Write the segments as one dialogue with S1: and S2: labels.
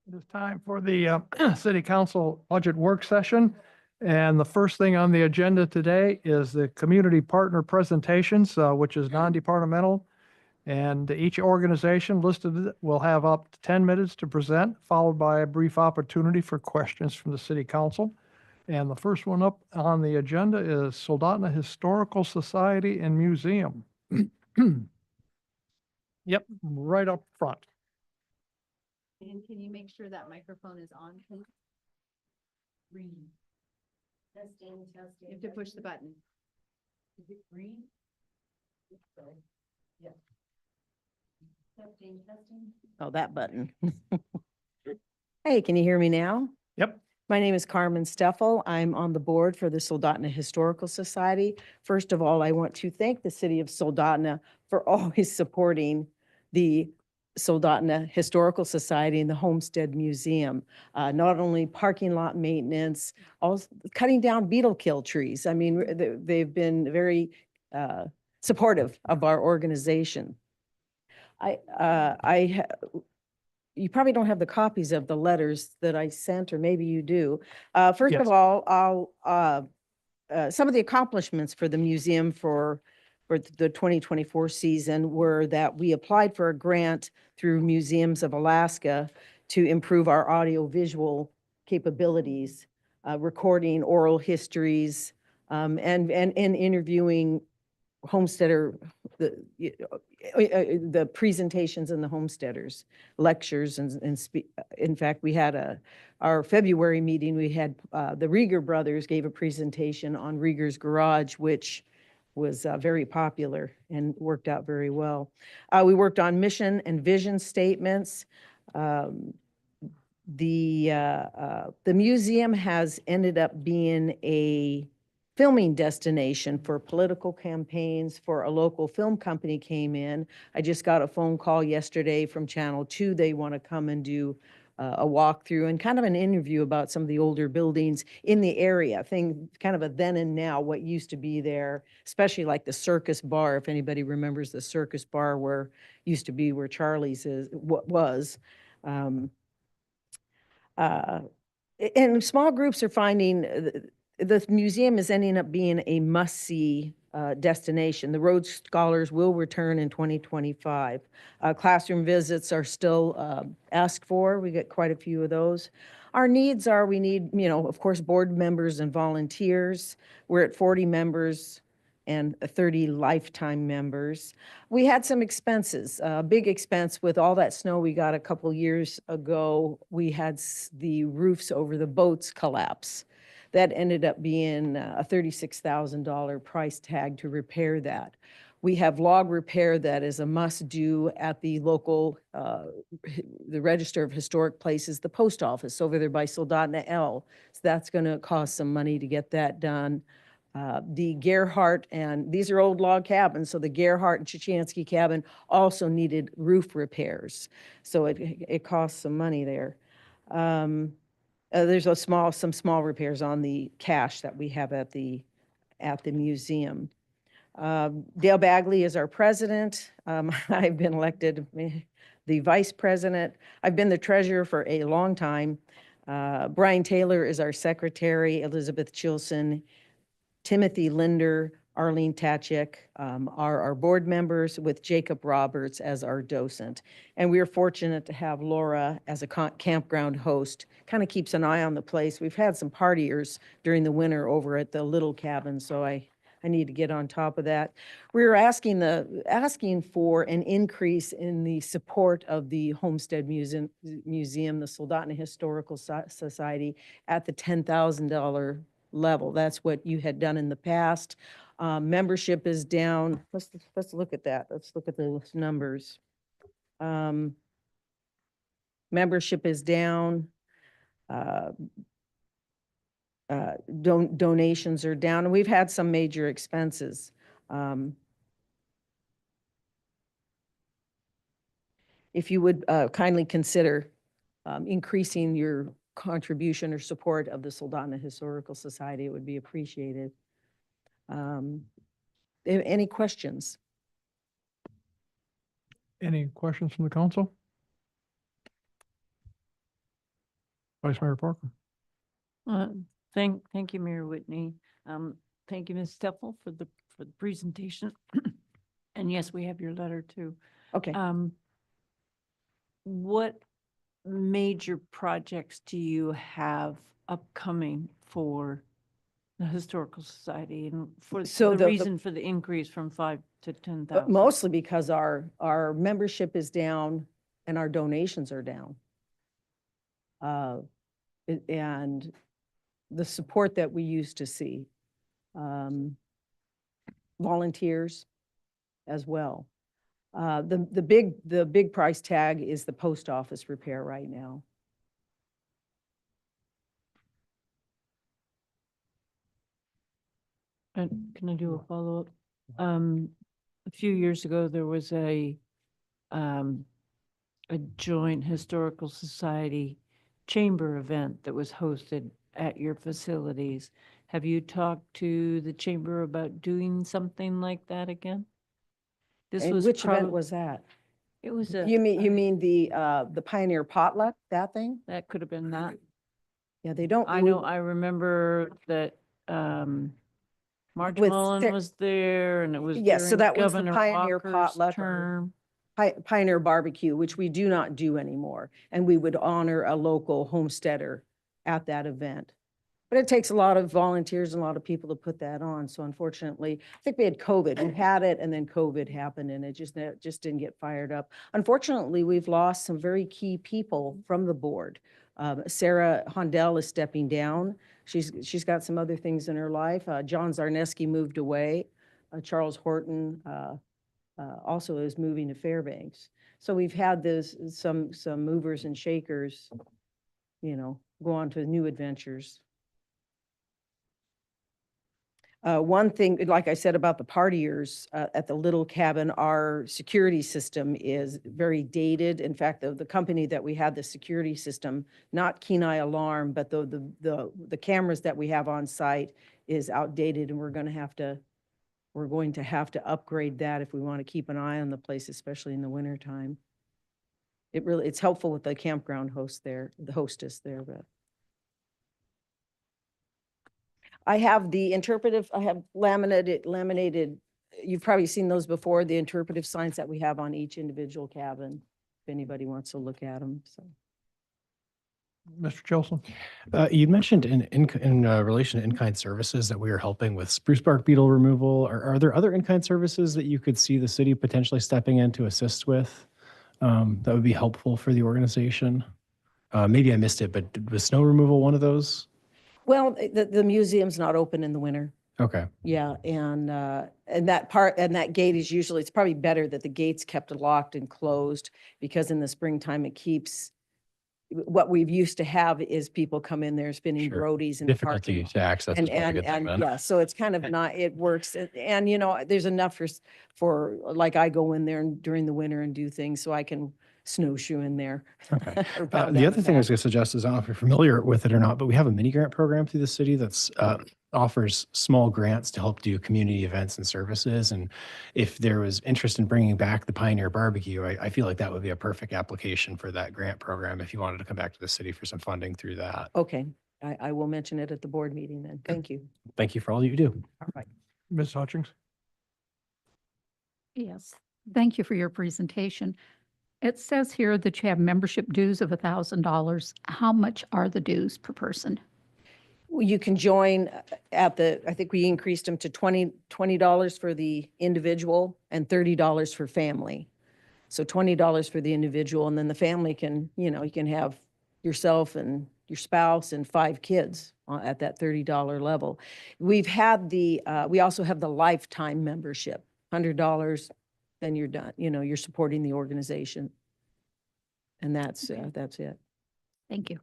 S1: It is time for the City Council Budget Work Session. And the first thing on the agenda today is the community partner presentations, which is non-departmental. And each organization listed will have up to 10 minutes to present, followed by a brief opportunity for questions from the City Council. And the first one up on the agenda is Soldotna Historical Society and Museum. Yep, right up front.
S2: And can you make sure that microphone is on, please? Green. Testing. You have to push the button. Is it green? Yeah. Testing.
S3: Oh, that button. Hey, can you hear me now?
S1: Yep.
S3: My name is Carmen Steffel. I'm on the board for the Soldotna Historical Society. First of all, I want to thank the city of Soldotna for always supporting the Soldotna Historical Society and the Homestead Museum. Not only parking lot maintenance, also cutting down beetle kill trees. I mean, they've been very supportive of our organization. You probably don't have the copies of the letters that I sent, or maybe you do. First
S1: Yes.
S3: of all, some of the accomplishments for the museum for the 2024 season were that we applied for a grant through Museums of Alaska to improve our audiovisual capabilities, recording oral histories, and interviewing homesteader, the presentations and the homesteaders, lectures, in fact, we had our February meeting, we had the Rieger brothers gave a presentation on Rieger's Garage, which was very popular and worked out very well. We worked on mission and vision statements. The museum has ended up being a filming destination for political campaigns. For a local film company came in. I just got a phone call yesterday from Channel 2. They want to come and do a walkthrough and kind of an interview about some of the older buildings in the area, kind of a then and now, what used to be there, especially like the Circus Bar, if anybody remembers the Circus Bar where used to be where Charlie's was. And small groups are finding the museum is ending up being a must-see destination. The Rhodes Scholars will return in 2025. Classroom visits are still asked for. We get quite a few of those. Our needs are, we need, of course, board members and volunteers. We're at 40 members and 30 lifetime members. We had some expenses, a big expense with all that snow we got a couple years ago. We had the roofs over the boats collapse. That ended up being a $36,000 price tag to repair that. We have log repair that is a must-do at the local, the Register of Historic Places, the post office over there by Soldotna L. So that's going to cost some money to get that done. The Gerhardt, and these are old log cabins, so the Gerhardt and Chichansky cabin also needed roof repairs. So it costs some money there. There's some small repairs on the cache that we have at the museum. Dale Bagley is our president. I've been elected the vice president. I've been the treasurer for a long time. Brian Taylor is our secretary. Elizabeth Chilson, Timothy Linder, Arlene Tachik are our board members, with Jacob Roberts as our docent. And we are fortunate to have Laura as a campground host, kind of keeps an eye on the place. We've had some partiers during the winter over at the little cabin, so I need to get on top of that. We're asking for an increase in the support of the Homestead Museum, the Soldotna Historical Society, at the $10,000 level. That's what you had done in the past. Membership is down. Let's look at that. Let's look at the numbers. Membership is down. Donations are down, and we've had some major expenses. If you would kindly consider increasing your contribution or support of the Soldotna Historical Society, it would be appreciated. Any questions?
S1: Any questions from the council? Vice Mayor Parker.
S4: Thank you, Mayor Whitney. Thank you, Ms. Steffel, for the presentation. And yes, we have your letter too.
S3: Okay.
S4: What major projects do you have upcoming for the Historical Society and for
S3: So
S4: the
S3: the-
S4: reason for the increase from 5 to 10,000?
S3: Mostly because our membership is down and our donations are down. And the support that we used to see, volunteers as well. The big price tag is the post office repair right now.
S4: And can I do a follow-up? A few years ago, there was a joint historical society chamber event that was hosted at your facilities. Have you talked to the chamber about doing something like that again? This
S3: And
S4: was
S3: which event
S4: prob-
S3: was that?
S4: It was a.
S3: You mean the Pioneer Potluck, that thing?
S4: That could have been that.
S3: Yeah, they don't.
S4: I know, I remember that, Marge
S3: With
S4: Mullen
S3: Sarah-
S4: was there and it was
S3: Yes, so
S4: during
S3: that was the
S4: Governor
S3: Pioneer
S4: Walker's
S3: Potluck or-
S4: term.
S3: Pioneer Barbecue, which we do not do anymore, and we would honor a local homesteader at that event. But it takes a lot of volunteers and a lot of people to put that on, so unfortunately, I think we had COVID, we had it, and then COVID happened, and it just didn't get fired up. Unfortunately, we've lost some very key people from the board. Sarah Hondell is stepping down. She's got some other things in her life. John Zarneski moved away. Charles Horton, also is moving to Fairbanks. So we've had some movers and shakers, go on to new adventures. One thing, like I said about the partiers at the little cabin, our security system is very dated. In fact, the company that we had the security system, not Kenai Alarm, but the cameras that we have on site is outdated, and we're going to have to upgrade that if we want to keep an eye on the place, especially in the wintertime. It's helpful with the campground host there, the hostess there, but. I have laminated, you've probably seen those before, the interpretive signs that we have on each individual cabin, if anybody wants to look at them, so.
S1: Mr. Chilson.
S5: You mentioned in relation to in-kind services that we are helping with spruce bark beetle removal. Are there other in-kind services that you could see the city potentially stepping in to assist with that would be helpful for the organization? Maybe I missed it, but was snow removal one of those?
S3: Well, the museum's not open in the winter.
S5: Okay.
S3: Yeah, and that gate is usually, it's probably better that the gate's kept locked and closed, because in the springtime it keeps, what we've used to have is people come in there spinning
S5: Sure.
S3: roadies in the parking
S5: Difficulty
S3: lot.
S5: to access. is probably a good thing then.
S3: Yeah, so it's kind of not, it works. And there's enough for, like, I go in there during the winter and do things, so I can snowshoe in there.
S5: Okay.
S3: Or pound
S5: The
S3: down
S5: other thing I was
S3: path.
S5: going to suggest is, I don't know if you're familiar with it or not, but we have a mini grant program through the city that's offers small grants to help do community events and services. And if there was interest in bringing back the Pioneer Barbecue, I feel like that would be a perfect application for that grant program if you wanted to come back to the city for some funding through that.
S3: Okay, I will mention it at the board meeting then. Thank you.
S5: Thank you for all you do.
S3: All right.
S1: Ms. Hutchings.
S6: Yes, thank you for your presentation. It says here that you have membership dues of $1,000. How much are the dues per person?
S3: Well, you can join I think we increased them to $20 for the individual and $30 for family. So $20 for the individual, and then the family can, you can have yourself and your spouse and 5 kids at that $30 level. We've had we also have the lifetime membership, $100, then you're done, you're supporting the organization. And that's it.
S6: Thank you.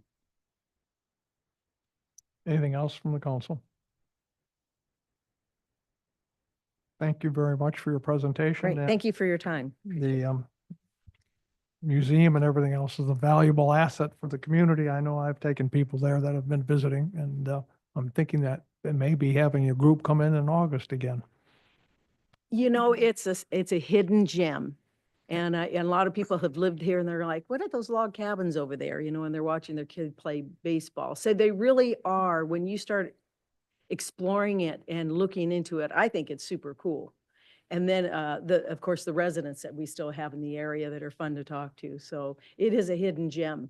S1: Anything else from the council? Thank you very much for your presentation.
S3: Great,
S1: and
S3: thank you for your time.
S1: The museum and everything else is a valuable asset for the community. I know I've taken people there that have been visiting, and I'm thinking that they may be having a group come in August again.
S3: It's a hidden gem. And a lot of people have lived here and they're like, what are those log cabins over there? You know, and they're watching their kid play baseball. So they really are, when you start exploring it and looking into it, I think it's super cool. And then, of course, the residents that we still have in the area that are fun to talk to. So it is a hidden gem.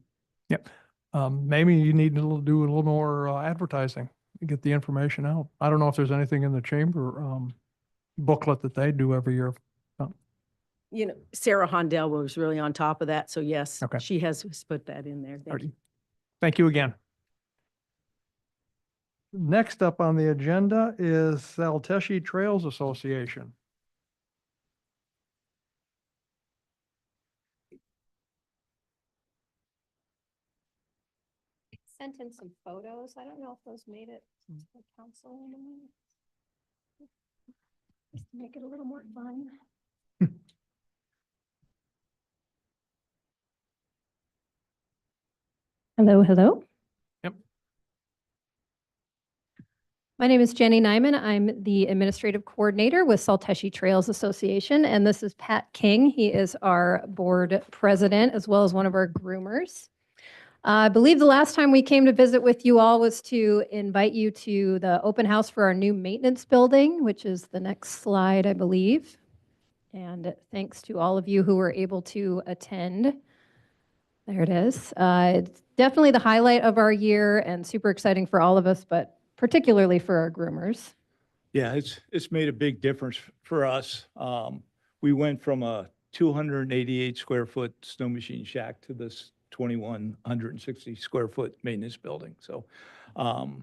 S1: Yep. Maybe you need to do a little more advertising to get the information out. I don't know if there's anything in the chamber booklet that they do every year.
S3: You know, Sarah Hondell was really on top of that. So yes,
S1: Okay.
S3: she has put that in there. Thank
S1: Alrighty.
S3: you.
S1: Thank you again. Next up on the agenda is Tsalteshi Trails Association.
S7: Sent in some photos. I don't know if those made it to the council. Just to make it a little more fun. Hello, hello.
S1: Yep.
S7: My name is Jenny Nyman. I'm the administrative coordinator with Tsalteshi Trails Association, and this is Pat King. He is our board president as well as one of our groomers. I believe the last time we came to visit with you all was to invite you to the open house for our new maintenance building, which is the next slide, I believe. And thanks to all of you who were able to attend. There it is. It's definitely the highlight of our year and super exciting for all of us, but particularly for our groomers.
S8: Yeah, it's made a big difference for us. We went from a 288 square foot snow machine shack to this 2,160 square foot maintenance building. So to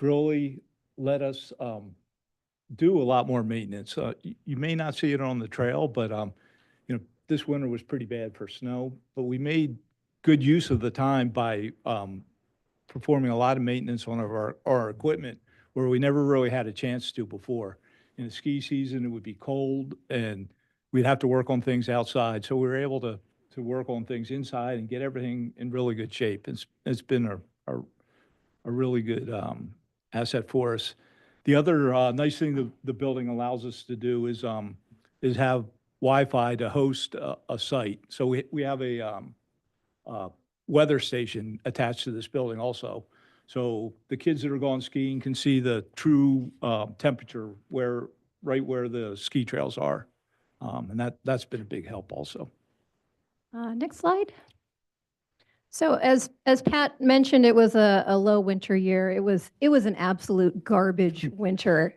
S8: really let us do a lot more maintenance. You may not see it on the trail, but you know, this winter was pretty bad for snow, but we made good use of the time by performing a lot of maintenance on our equipment where we never really had a chance to before. In the ski season, it would be cold and we'd have to work on things outside. So we were able to work on things inside and get everything in really good shape. It's been a really good asset for us. The other nice thing the building allows us to do is have Wi-Fi to host a site. So we have a weather station attached to this building also. So the kids that are going skiing can see the true temperature right where the ski trails are. And that's been a big help also.
S7: Next slide. So as Pat mentioned, it was a low winter year. It was an absolute garbage winter,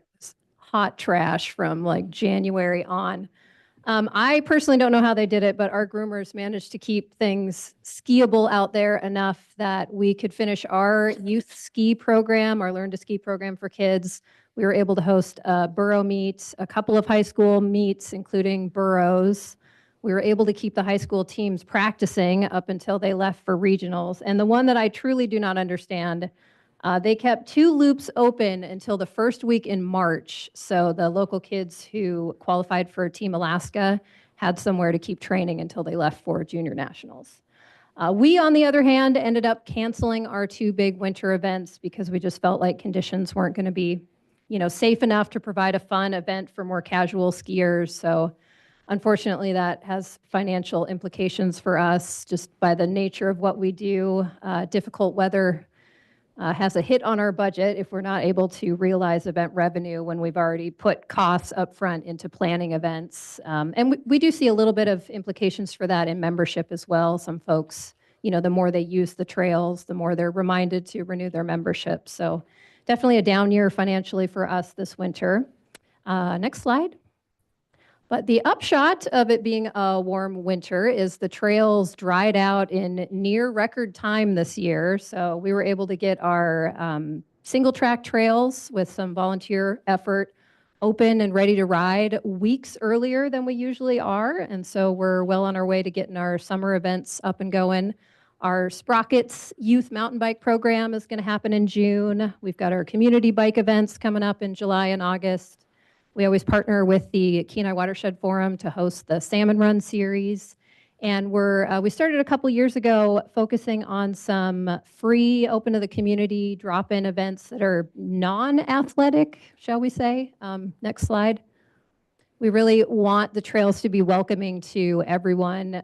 S7: hot trash from like January on. I personally don't know how they did it, but our groomers managed to keep things skiable out there enough that we could finish our youth ski program, our Learn to Ski program for kids. We were able to host a borough meet, a couple of high school meets, including boroughs. We were able to keep the high school teams practicing up until they left for regionals. And the one that I truly do not understand, they kept 2 loops open until the first week in March. So the local kids who qualified for Team Alaska had somewhere to keep training until they left for junior nationals. We, on the other hand, ended up canceling our 2 big winter events because we just felt like conditions weren't going to be, safe enough to provide a fun event for more casual skiers. So unfortunately, that has financial implications for us just by the nature of what we do. Difficult weather has a hit on our budget if we're not able to realize event revenue when we've already put costs up front into planning events. And we do see a little bit of implications for that in membership as well. Some folks, the more they use the trails, the more they're reminded to renew their membership. So definitely a down year financially for us this winter. Next slide. But the upshot of it being a warm winter is the trails dried out in near record time this year. So we were able to get our single track trails with some volunteer effort open and ready to ride weeks earlier than we usually are. And so we're well on our way to getting our summer events up and going. Our Sprockets Youth Mountain Bike Program is going to happen in June. We've got our community bike events coming up in July and August. We always partner with the Kenai Watershed Forum to host the Salmon Run series. And we started a couple years ago focusing on some free, open to the community drop-in events that are non-athletic, shall we say. Next slide. We really want the trails to be welcoming to everyone,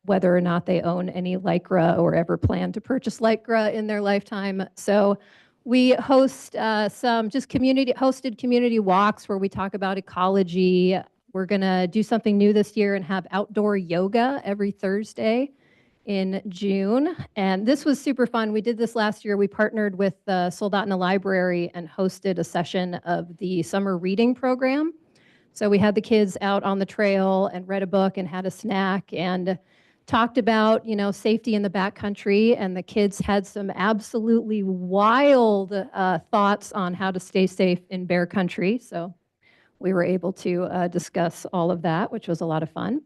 S7: whether or not they own any Lycra or ever plan to purchase Lycra in their lifetime. So we host some just hosted community walks where we talk about ecology. We're going to do something new this year and have outdoor yoga every Thursday in June. And this was super fun. We did this last year. We partnered with the Soldotna Library and hosted a session of the summer reading program. So we had the kids out on the trail and read a book and had a snack and talked about, safety in the backcountry. And the kids had some absolutely wild thoughts on how to stay safe in bear country. So we were able to discuss all of that, which was a lot of fun.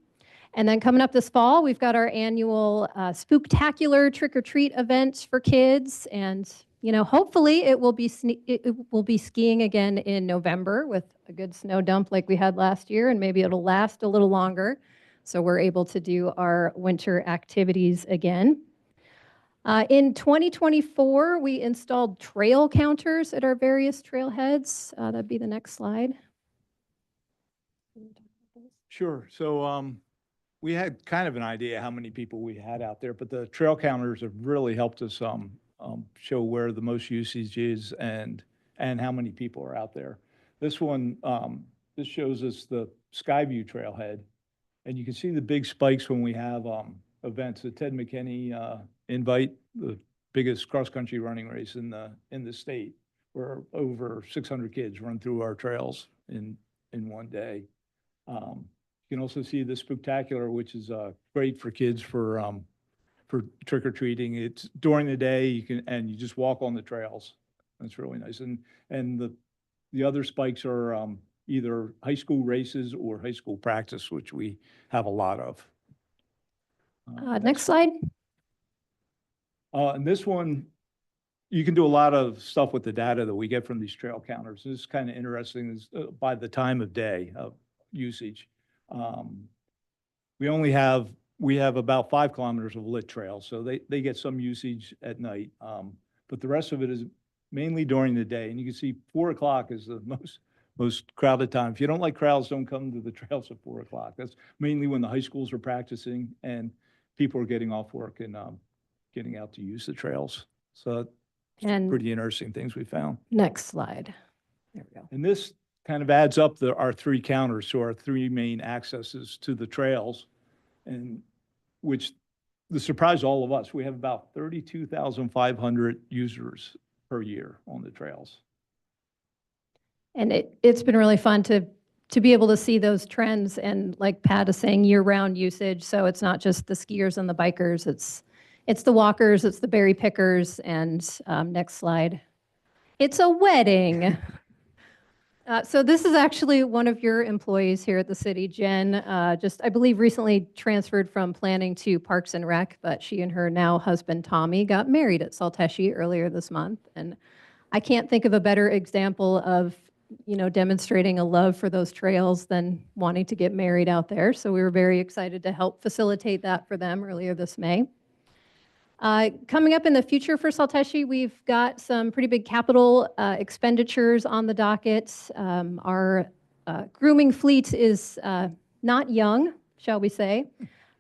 S7: And then coming up this fall, we've got our annual spooktacular trick-or-treat event for kids. And, hopefully it will be skiing again in November with a good snow dump like we had last year, and maybe it'll last a little longer. So we're able to do our winter activities again. In 2024, we installed trail counters at our various trailheads. That'd be the next slide.
S8: Sure. So we had kind of an idea how many people we had out there, but the trail counters have really helped us show where the most usage is and how many people are out there. This one, this shows us the Skyview trailhead, and you can see the big spikes when we have events. The Ted McKinney Invite, the biggest cross-country running race in the state, where over 600 kids run through our trails in one day. You can also see the Spooktacular, which is great for kids for trick-or-treating. It's during the day, you just walk on the trails. That's really nice. And the other spikes are either high school races or high school practice, which we have a lot of.
S7: Next slide.
S8: And this one, you can do a lot of stuff with the data that we get from these trail counters. This is kind of interesting by the time of day of usage. We have about 5 kilometers of lit trails, so they get some usage at night. But the rest of it is mainly during the day. And you can see 4 o'clock is the most crowded time. If you don't like crowds, don't come to the trails at 4 o'clock. That's mainly when the high schools are practicing and people are getting off work and getting out to use the trails. So
S7: And
S8: pretty interesting things we found.
S7: next slide. There we go.
S8: And this kind of adds up our 3 counters to our 3 main accesses to the trails, and which surprised all of us. We have about 32,500 users per year on the trails.
S7: And it's been really fun to be able to see those trends and, like Pat is saying, year-round usage. So it's not just the skiers and the bikers. It's the walkers, it's the berry pickers, and next slide. It's a wedding. So this is actually one of your employees here at the city, Jen, just, I believe, recently transferred from planning to Parks and Rec, but she and her now husband, Tommy, got married at Tsalteshi earlier this month. And I can't think of a better example of, demonstrating a love for those trails than wanting to get married out there. So we were very excited to help facilitate that for them earlier this May. Coming up in the future for Tsalteshi, we've got some pretty big capital expenditures on the docket. Our grooming fleet is not young, shall we say.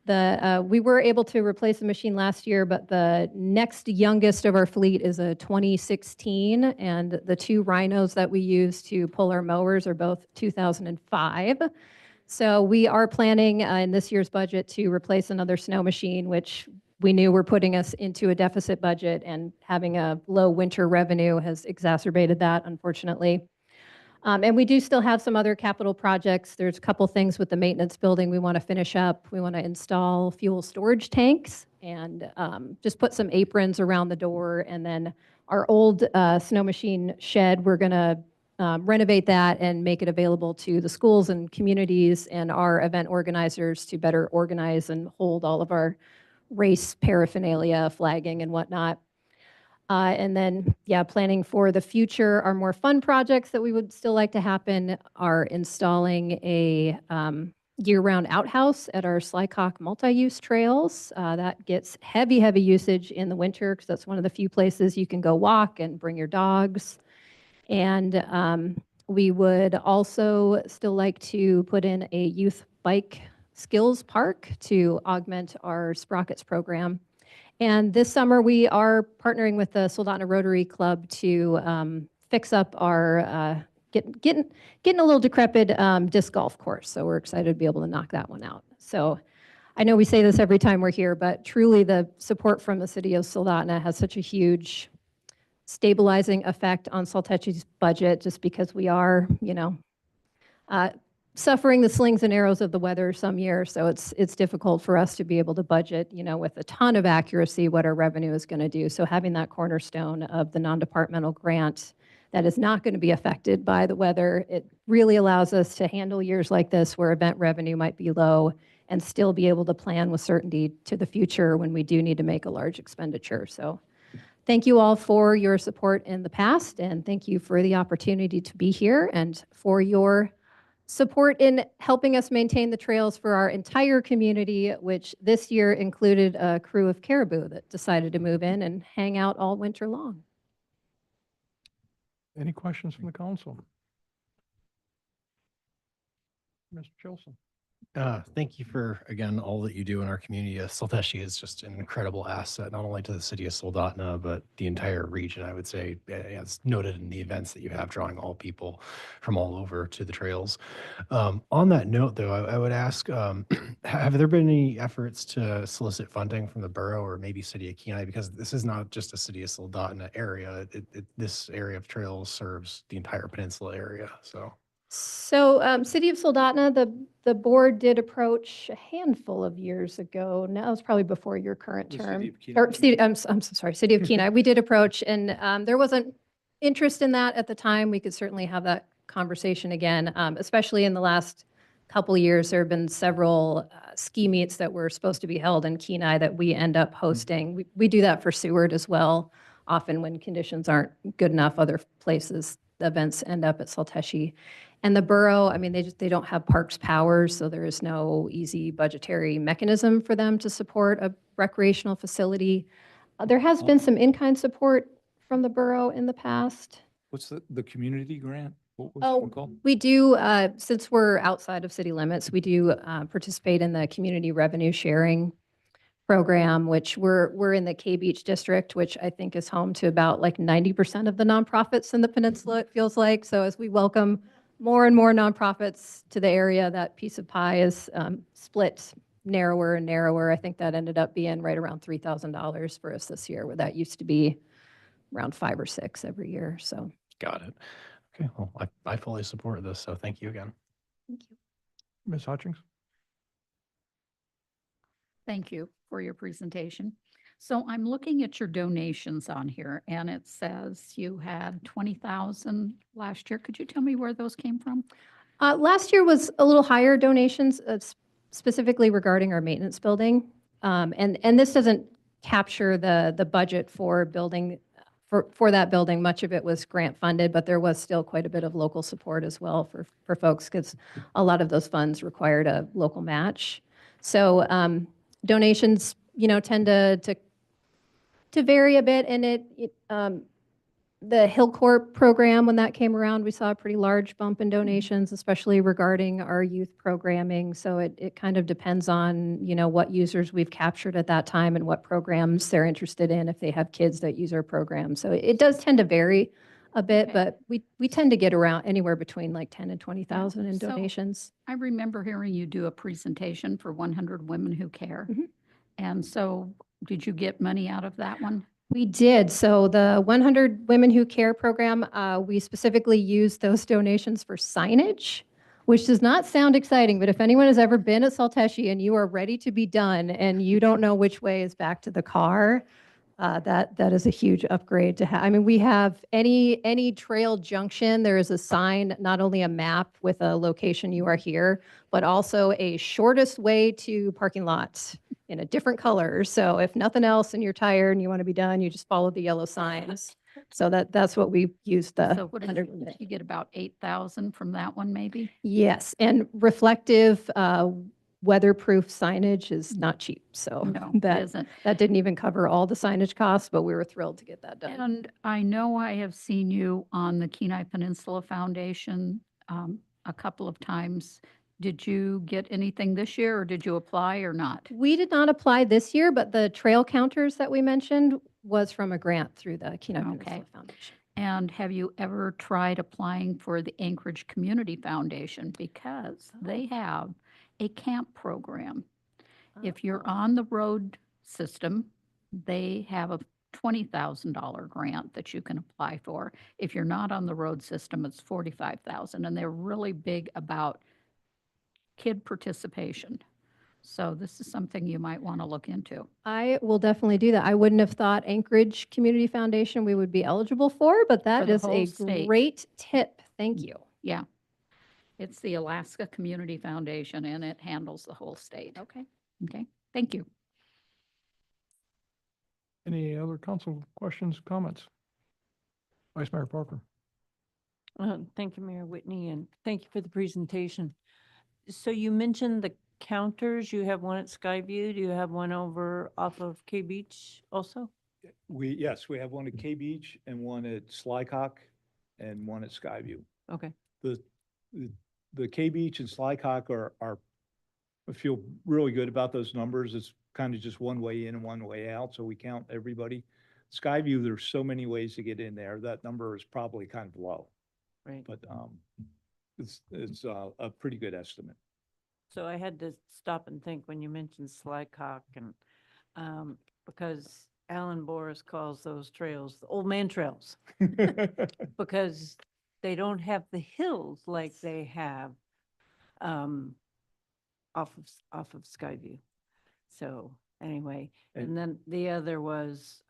S7: We were able to replace a machine last year, but the next youngest of our fleet is a 2016, and the 2 rhinos that we use to pull our mowers are both 2005. So we are planning in this year's budget to replace another snow machine, which we knew were putting us into a deficit budget, and having a low winter revenue has exacerbated that, unfortunately. And we do still have some other capital projects. There's a couple things with the maintenance building we want to finish up. We want to install fuel storage tanks and just put some aprons around the door. And then our old snow machine shed, we're going to renovate that and make it available to the schools and communities and our event organizers to better organize and hold all of our race paraphernalia, flagging and whatnot. And then, planning for the future, our more fun projects that we would still like to happen are installing a year-round outhouse at our Slycock multi-use trails. That gets heavy usage in the winter because that's one of the few places you can go walk and bring your dogs. And We would also still like to put in a youth bike skills park to augment our Sprockets program. And this summer, we are partnering with the Soldotna Rotary Club to fix up our getting a little decrepit disc golf course. So we're excited to be able to knock that one out. So I know we say this every time we're here, but truly the support from the city of Soldotna has such a huge stabilizing effect on Tsalteshi's budget, just because we are, suffering the slings and arrows of the weather some years. So it's difficult for us to be able to budget, with a ton of accuracy what our revenue is going to do. So having that cornerstone of the non-departmental grant that is not going to be affected by the weather, it really allows us to handle years like this where event revenue might be low and still be able to plan with certainty to the future when we do need to make a large expenditure. So thank you all for your support in the past, and thank you for the opportunity to be here and for your support in helping us maintain the trails for our entire community, which this year included a crew of caribou that decided to move in and hang out all winter long.
S1: Any questions from the council? Mr. Chilson?
S5: Thank you for, again, all that you do in our community. Tsalteshi is just an incredible asset, not only to the city of Soldotna, but the entire region, I would say. It's noted in the events that you have, drawing all people from all over to the trails. On that note, though, I would ask, have there been any efforts to solicit funding from the borough or maybe city of Kenai? Because this is not just a city of Soldotna area. This area of trails serves the entire peninsula area, so.
S7: So City of Soldotna, the board did approach a handful of years ago. Now, it was probably before your current
S8: The
S7: term.
S8: city of Kenai.
S7: Or I'm so sorry, City of Kenai. We did approach, and there wasn't interest in that at the time. We could certainly have that conversation again, especially in the last couple of years. There have been several ski meets that were supposed to be held in Kenai that we end up hosting. We do that for Seward as well. Often when conditions aren't good enough, other places, the events end up at Tsalteshi. And the borough, I mean, they don't have parks powers, so there is no easy budgetary mechanism for them to support a recreational facility. There has been some in-kind support from the borough in the past.
S8: What's the community grant? What was
S7: Oh,
S8: it called?
S7: we do, since we're outside of city limits, we do participate in the community revenue sharing program, which we're in the K Beach district, which I think is home to about like 90% of the nonprofits in the peninsula, it feels like. So as we welcome more and more nonprofits to the area, that piece of pie is split narrower and narrower. I think that ended up being right around $3,000 for us this year, where that used to be around 5 or 6 every year. So
S5: Got it. Okay, well, I fully support this, so thank you again.
S7: thank you.
S1: Ms. Hutchings?
S6: Thank you for your presentation. So I'm looking at your donations on here, and it says you had 20,000 last year. Could you tell me where those came from?
S7: Last year was a little higher donations, specifically regarding our maintenance building. And this doesn't capture the budget for building, for that building. Much of it was grant funded, but there was still quite a bit of local support as well for folks, because a lot of those funds required a local match. So donations, tend to vary a bit, and the Hillcorp program, when that came around, we saw a pretty large bump in donations, especially regarding our youth programming. So it kind of depends on, what users we've captured at that time and what programs they're interested in, if they have kids that use our program. So it does tend to vary a bit,
S6: Okay.
S7: but we tend to get around anywhere between like 10 and 20,000 in
S6: So-
S7: donations.
S6: I remember hearing you do a presentation for 100 Women Who Care.
S7: Mhm.
S6: And so did you get money out of that one?
S7: We did. So the 100 Women Who Care program, we specifically used those donations for signage, which does not sound exciting, but if anyone has ever been at Tsalteshi and you are ready to be done and you don't know which way is back to the car, that is a huge upgrade to have. I mean, we have any trail junction, there is a sign, not only a map with a location you are here, but also a shortest way to parking lots in a different color. So if nothing else and you're tired and you want to be done, you just follow the yellow signs. So that's what we used the
S6: So what is
S7: 100
S6: it?
S7: women.
S6: You get about 8,000 from that one, maybe?
S7: Yes, and reflective, weatherproof signage is not cheap. So
S6: No, it
S7: that,
S6: isn't.
S7: that didn't even cover all the signage costs, but we were thrilled to get that done.
S6: And I know I have seen you on the Kenai Peninsula Foundation a couple of times. Did you get anything this year or did you apply or not?
S7: We did not apply this year, but the trail counters that we mentioned was from a grant through the Kenai
S6: Okay.
S7: Peninsula Foundation.
S6: And have you ever tried applying for the Anchorage Community Foundation? Because they have a camp program. If you're
S7: Oh.
S6: on the road system, they have a $20,000 grant that you can apply for. If you're not on the road system, it's $45,000, and they're really big about kid participation. So this is something you might want to look into.
S7: I will definitely do that. I wouldn't have thought Anchorage Community Foundation we would be eligible for, but that
S6: the
S7: is
S6: whole
S7: a
S6: state.
S7: great tip. Thank you.
S6: Yeah. It's the Alaska Community Foundation, and it handles the whole state.
S7: Okay.
S6: Okay, thank you.
S1: Any other council questions, comments? Vice Mayor Parker.
S4: Thank you, Mayor Whitney, and thank you for the presentation. So you mentioned the counters. You have one at Skyview. Do you have one over off of K Beach also?
S8: Yes, we have one at K Beach and one at Slycock and one at Skyview.
S4: Okay.
S8: The K Beach and Slycock are, I feel really good about those numbers. It's kind of just one way in and one way out, so we count everybody. Skyview, there's so many ways to get in there. That number is probably kind of low,
S4: Right.
S8: but it's a pretty good estimate.
S4: So I had to stop and think when you mentioned Slycock and, because Alan Boris calls those trails the old man trails, because they don't have the hills like they have, off of Skyview. So anyway,
S8: And-
S4: and then the other was,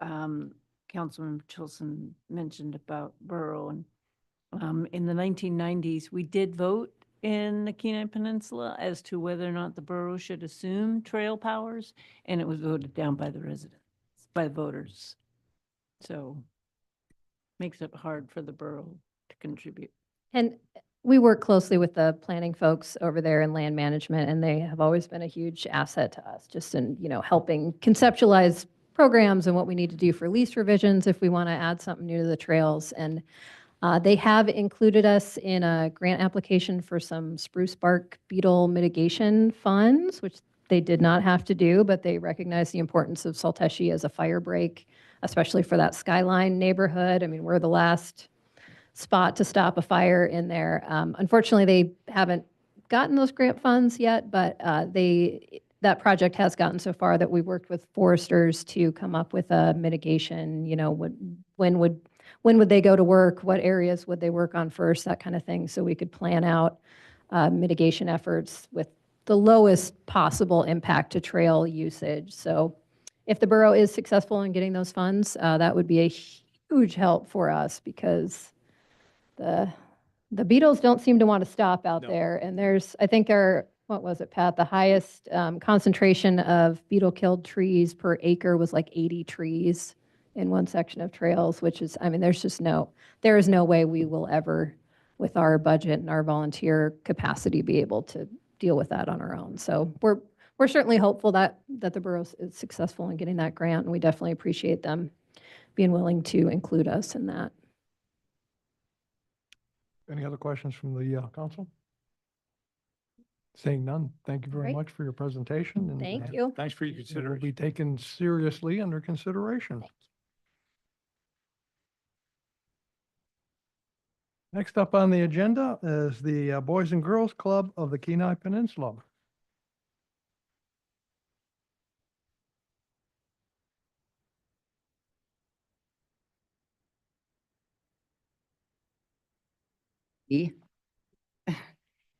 S4: Councilman Chilson mentioned about Borough, and in the 1990s, we did vote in the Kenai Peninsula as to whether or not the borough should assume trail powers, and it was voted down by the residents, by the voters. So makes it hard for the borough to contribute.
S7: And we work closely with the planning folks over there in land management, and they have always been a huge asset to us, just in, helping conceptualize programs and what we need to do for lease revisions if we want to add something new to the trails. And they have included us in a grant application for some spruce bark beetle mitigation funds, which they did not have to do, but they recognize the importance of Tsalteshi as a fire break, especially for that Skyline neighborhood. I mean, we're the last spot to stop a fire in there. Unfortunately, they haven't gotten those grant funds yet, but that project has gotten so far that we worked with foresters to come up with a mitigation, when would they go to work? What areas would they work on first? That kind of thing. So we could plan out mitigation efforts with the lowest possible impact to trail usage. So if the borough is successful in getting those funds, that would be a huge help for us, because the beetles don't seem to want to stop out
S8: No.
S7: there. And there's, I think what was it, Pat? The highest concentration of beetle-killed trees per acre was like 80 trees in one section of trails, which is, I mean, there is no way we will ever, with our budget and our volunteer capacity, be able to deal with that on our own. So we're certainly hopeful that the borough is successful in getting that grant, and we definitely appreciate them being willing to include us in that.
S1: Any other questions from the council? Seeing none, thank you very
S7: Great.
S1: much for your presentation. and,
S7: Thank you.
S8: Thanks for your
S1: It will
S8: consideration.
S1: be taken seriously under consideration. Next up on the agenda is the Boys and Girls Club of the Kenai Peninsula.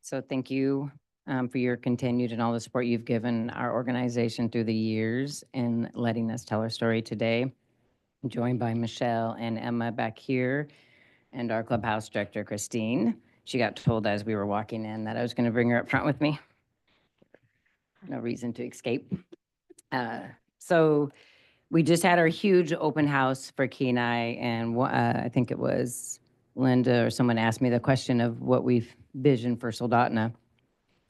S9: So thank you for your continued and all the support you've given our organization through the years in letting us tell our story today. I'm joined by Michelle and Emma back here, and our clubhouse director, Christine. She got told as we were walking in that I was going to bring her up front with me. No reason to escape. So we just had our huge open house for Kenai, and I think it was Linda or someone asked me the question of what we've visioned for Soldotna.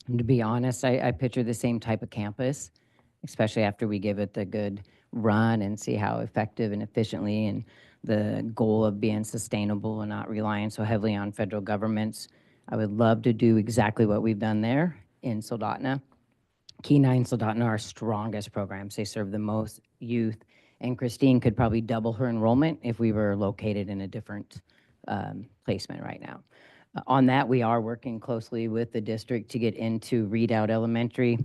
S9: And to be honest, I picture the same type of campus, especially after we give it the good run and see how effective and efficiently, and the goal of being sustainable and not relying so heavily on federal governments. I would love to do exactly what we've done there in Soldotna. Kenai and Soldotna are our strongest programs. They serve the most youth, and Christine could probably double her enrollment if we were located in a different placement right now. On that, we are working closely with the district to get into Readout Elementary.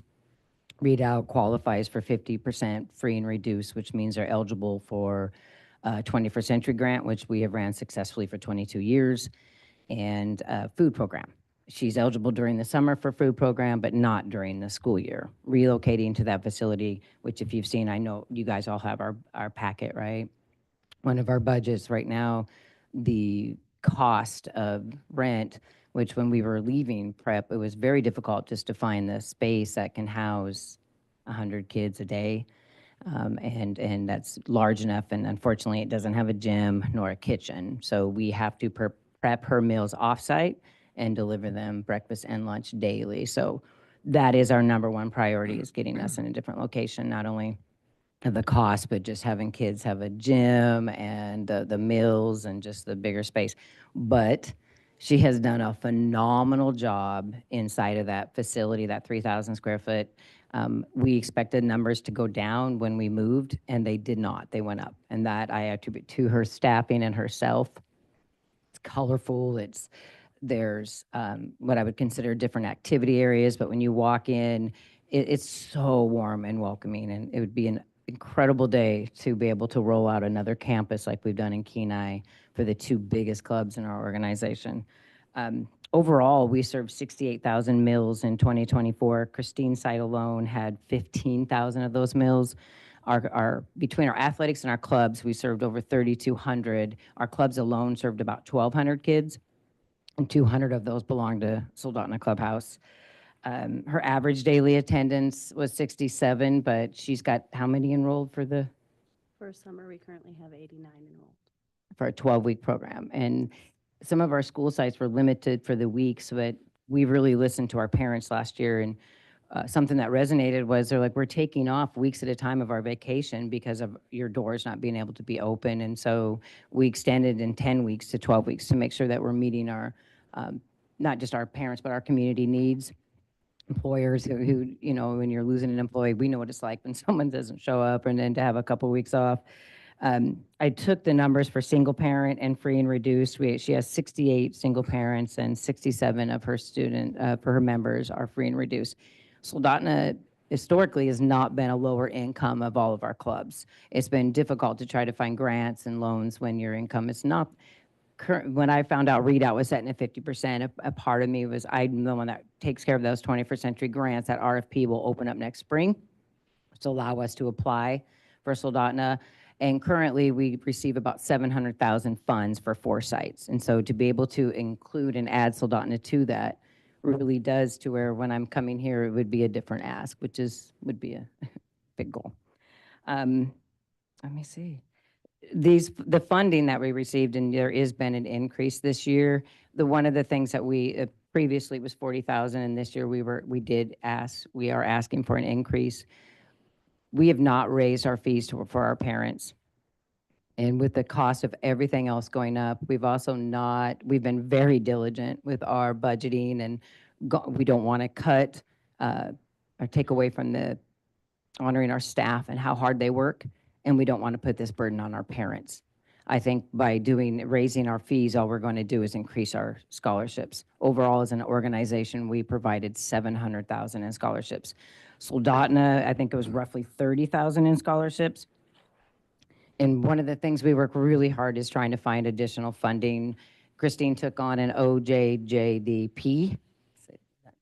S9: Readout qualifies for 50% free and reduced, which means they're eligible for 21st Century Grant, which we have ran successfully for 22 years, and food program. She's eligible during the summer for food program, but not during the school year. Relocating to that facility, which if you've seen, I know you guys all have our packet, right? One of our budgets right now, the cost of rent, which when we were leaving prep, it was very difficult just to find the space that can house 100 kids a day. And that's large enough, and unfortunately, it doesn't have a gym nor a kitchen. So we have to prep her meals offsite and deliver them breakfast and lunch daily. So that is our number one priority, is getting us in a different location, not only of the cost, but just having kids have a gym and the meals and just the bigger space. But she has done a phenomenal job inside of that facility, that 3,000 square foot. We expected numbers to go down when we moved, and they did not. They went up, and that I attribute to her staffing and herself. It's colorful. There's what I would consider different activity areas, but when you walk in, it's so warm and welcoming, and it would be an incredible day to be able to roll out another campus like we've done in Kenai for the two biggest clubs in our organization. Overall, we served 68,000 meals in 2024. Christine's site alone had 15,000 of those meals. Between our athletics and our clubs, we served over 3,200. Our clubs alone served about 1,200 kids, and 200 of those belonged to Soldotna Clubhouse. Her average daily attendance was 67, but she's got how many enrolled for
S10: summer, we currently have 89 enrolled.
S9: for a 12-week program? And some of our school sites were limited for the weeks, but we really listened to our parents last year, and something that resonated was they're like, we're taking off weeks at a time of our vacation because of your doors not being able to be open. And so we extended in 10 weeks to 12 weeks to make sure that we're meeting our, not just our parents, but our community needs. Employers who, you know, when you're losing an employee, we know what it's like when someone doesn't show up, and then to have a couple weeks off. I took the numbers for single parent and free and reduced. She has 68 single parents, and 67 of her for her members are free and reduced. Soldotna historically has not been a lower income of all of our clubs. It's been difficult to try to find grants and loans when your income is not. When I found out Readout was setting at 50%, a part of me was, I'm the one that takes care of those 21st Century grants. That RFP will open up next spring to allow us to apply for Soldotna. And currently, we receive about 700,000 funds for 4 sites. And so to be able to include and add Soldotna to that really does, to where when I'm coming here, it would be a different ask, which would be a big goal. Let me see. The funding that we received, and there has been an increase this year. One of the things that we previously was 40,000, and this year we are asking for an increase. We have not raised our fees for our parents. And with the cost of everything else going up, we've been very diligent with our budgeting, and we don't want to cut or take away from honoring our staff and how hard they work. And we don't want to put this burden on our parents. I think by raising our fees, all we're going to do is increase our scholarships. Overall, as an organization, we provided 700,000 in scholarships. Soldotna, I think it was roughly 30,000 in scholarships. And one of the things we work really hard is trying to find additional funding. Christine took on an OJJDP,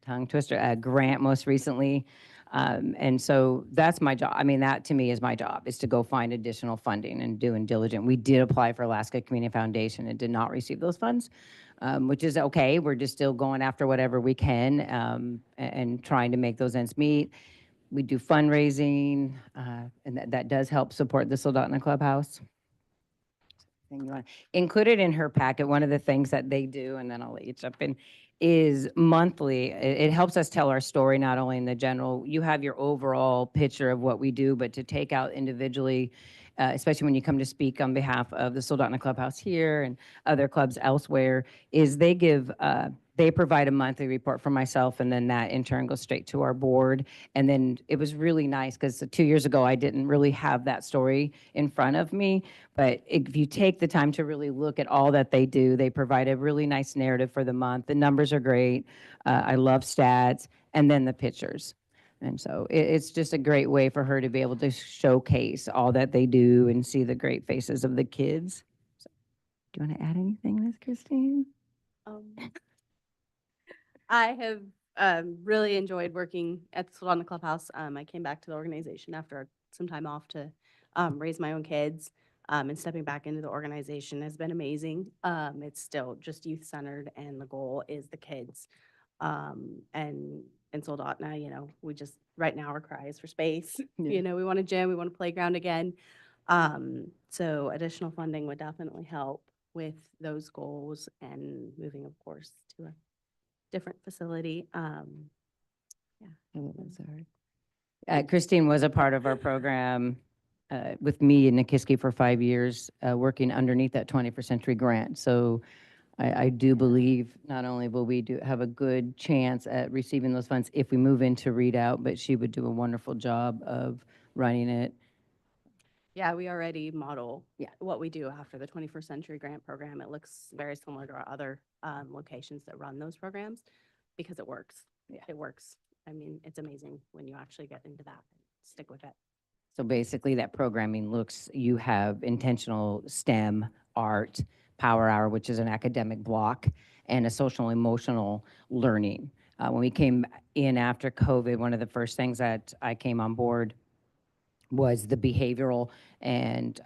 S9: tongue twister, grant most recently. And so that's my job. I mean, that to me is my job, is to go find additional funding and doing diligent. We did apply for Alaska Community Foundation and did not receive those funds, which is okay. We're just still going after whatever we can and trying to make those ends meet. We do fundraising, and that does help support the Soldotna Clubhouse. Included in her packet, one of the things that they do, and then I'll let you jump in, is monthly. It helps us tell our story, not only in the general, you have your overall picture of what we do, but to take out individually, especially when you come to speak on behalf of the Soldotna Clubhouse here and other clubs elsewhere, is they provide a monthly report for myself, and then that in turn goes straight to our board. And then it was really nice because 2 years ago, I didn't really have that story in front of me. But if you take the time to really look at all that they do, they provide a really nice narrative for the month. The numbers are great. I love stats, and then the pictures. And so it's just a great way for her to be able to showcase all that they do and see the great faces of the kids. So, do you want to add anything, Miss Christine?
S10: I have really enjoyed working at the Soldotna Clubhouse. I came back to the organization after some time off to raise my own kids, and stepping back into the organization has been amazing. It's still just youth-centered, and the goal is the kids. And in Soldotna, we just, right now, our cry is for space.
S9: Yeah.
S10: We want a gym, we want a playground again. So additional funding would definitely help with those goals and moving, of course, to a different facility.
S9: Christine was a part of our program with me in Nikiski for 5 years, working underneath that 21st Century Grant. So I do believe not only will we have a good chance at receiving those funds if we move into readout, but she would do a wonderful job of running it.
S10: Yeah, we already model
S9: Yeah.
S10: what we do after the 21st Century Grant Program. It looks very similar to our other locations that run those programs because it works.
S9: Yeah.
S10: It works. I mean, it's amazing when you actually get into that and stick with it.
S9: So basically that programming you have intentional STEM, art, power hour, which is an academic block, and a social emotional learning. When we came in after COVID, one of the first things that I came on board was the behavioral, and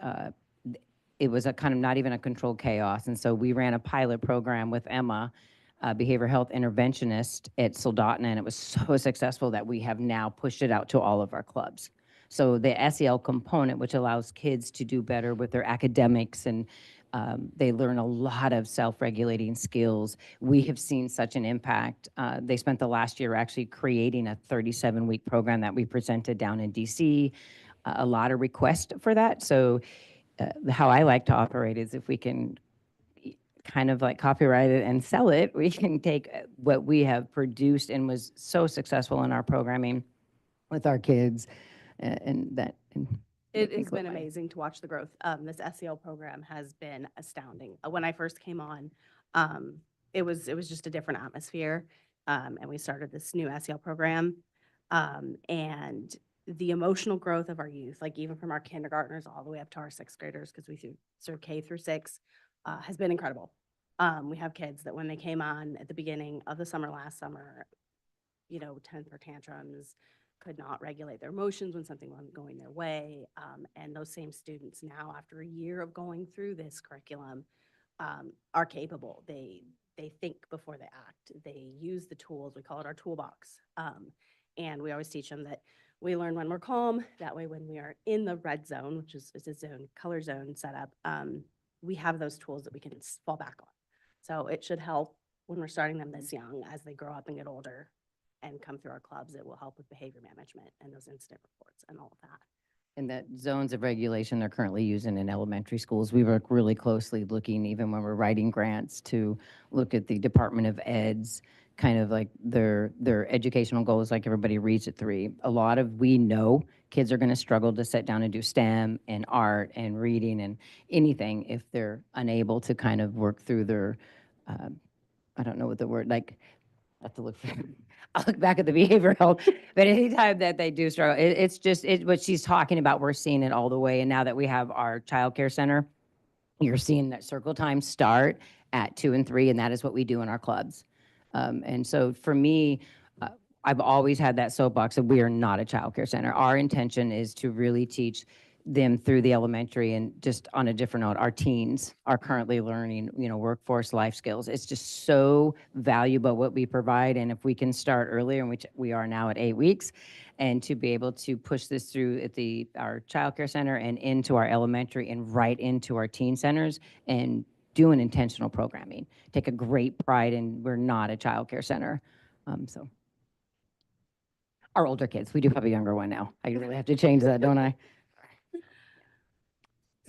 S9: it was a kind of not even a controlled chaos. And so we ran a pilot program with Emma, a behavioral health interventionist at Soldotna, and it was so successful that we have now pushed it out to all of our clubs. So the SEL component, which allows kids to do better with their academics, and they learn a lot of self-regulating skills. We have seen such an impact. They spent the last year actually creating a 37-week program that we presented down in DC. A lot of requests for that. So how I like to operate is if we can kind of like copyright it and sell it, we can take what we have produced and was so successful in our programming with our kids, and that.
S10: It has been amazing to watch the growth. This SEL program has been astounding. When I first came on, it was just a different atmosphere, and we started this new SEL program, and the emotional growth of our youth, like even from our kindergartners all the way up to our sixth graders, because we serve K through 6, has been incredible. We have kids that when they came on at the beginning of the summer last summer, temper tantrums, could not regulate their emotions when something wasn't going their way. And those same students now, after a year of going through this curriculum, are capable. They think before they act. They use the tools. We call it our toolbox. And we always teach them that we learn when we're calm. That way, when we are in the red zone, which is a zone, color zone setup, we have those tools that we can fall back on. So it should help when we're starting them this young. As they grow up and get older and come through our clubs, it will help with behavior management and those incident reports and all of that.
S9: And that zones of regulation they're currently using in elementary schools, we work really closely looking, even when we're writing grants, to look at the Department of Ed's kind of like their educational goals, like everybody reads at 3. We know kids are going to struggle to sit down and do STEM and art and reading and anything if they're unable to kind of work through their, I don't know what the word, like, I have to look for, I'll look back at the behavioral health, but anytime that they do struggle, it's just what she's talking about, we're seeing it all the way. And now that we have our childcare center, you're seeing that circle time start at 2 and 3, and that is what we do in our clubs. And so for me, I've always had that soapbox that we are not a childcare center. Our intention is to really teach them through the elementary, and just on a different note, our teens are currently learning, workforce life skills. It's just so valuable what we provide. And if we can start earlier, which we are now at 8 weeks, and to be able to push this through at our childcare center and into our elementary and right into our teen centers, and doing intentional programming, take a great pride in, we're not a childcare center. So our older kids, we do have a younger one now. I really have to change that, don't I? So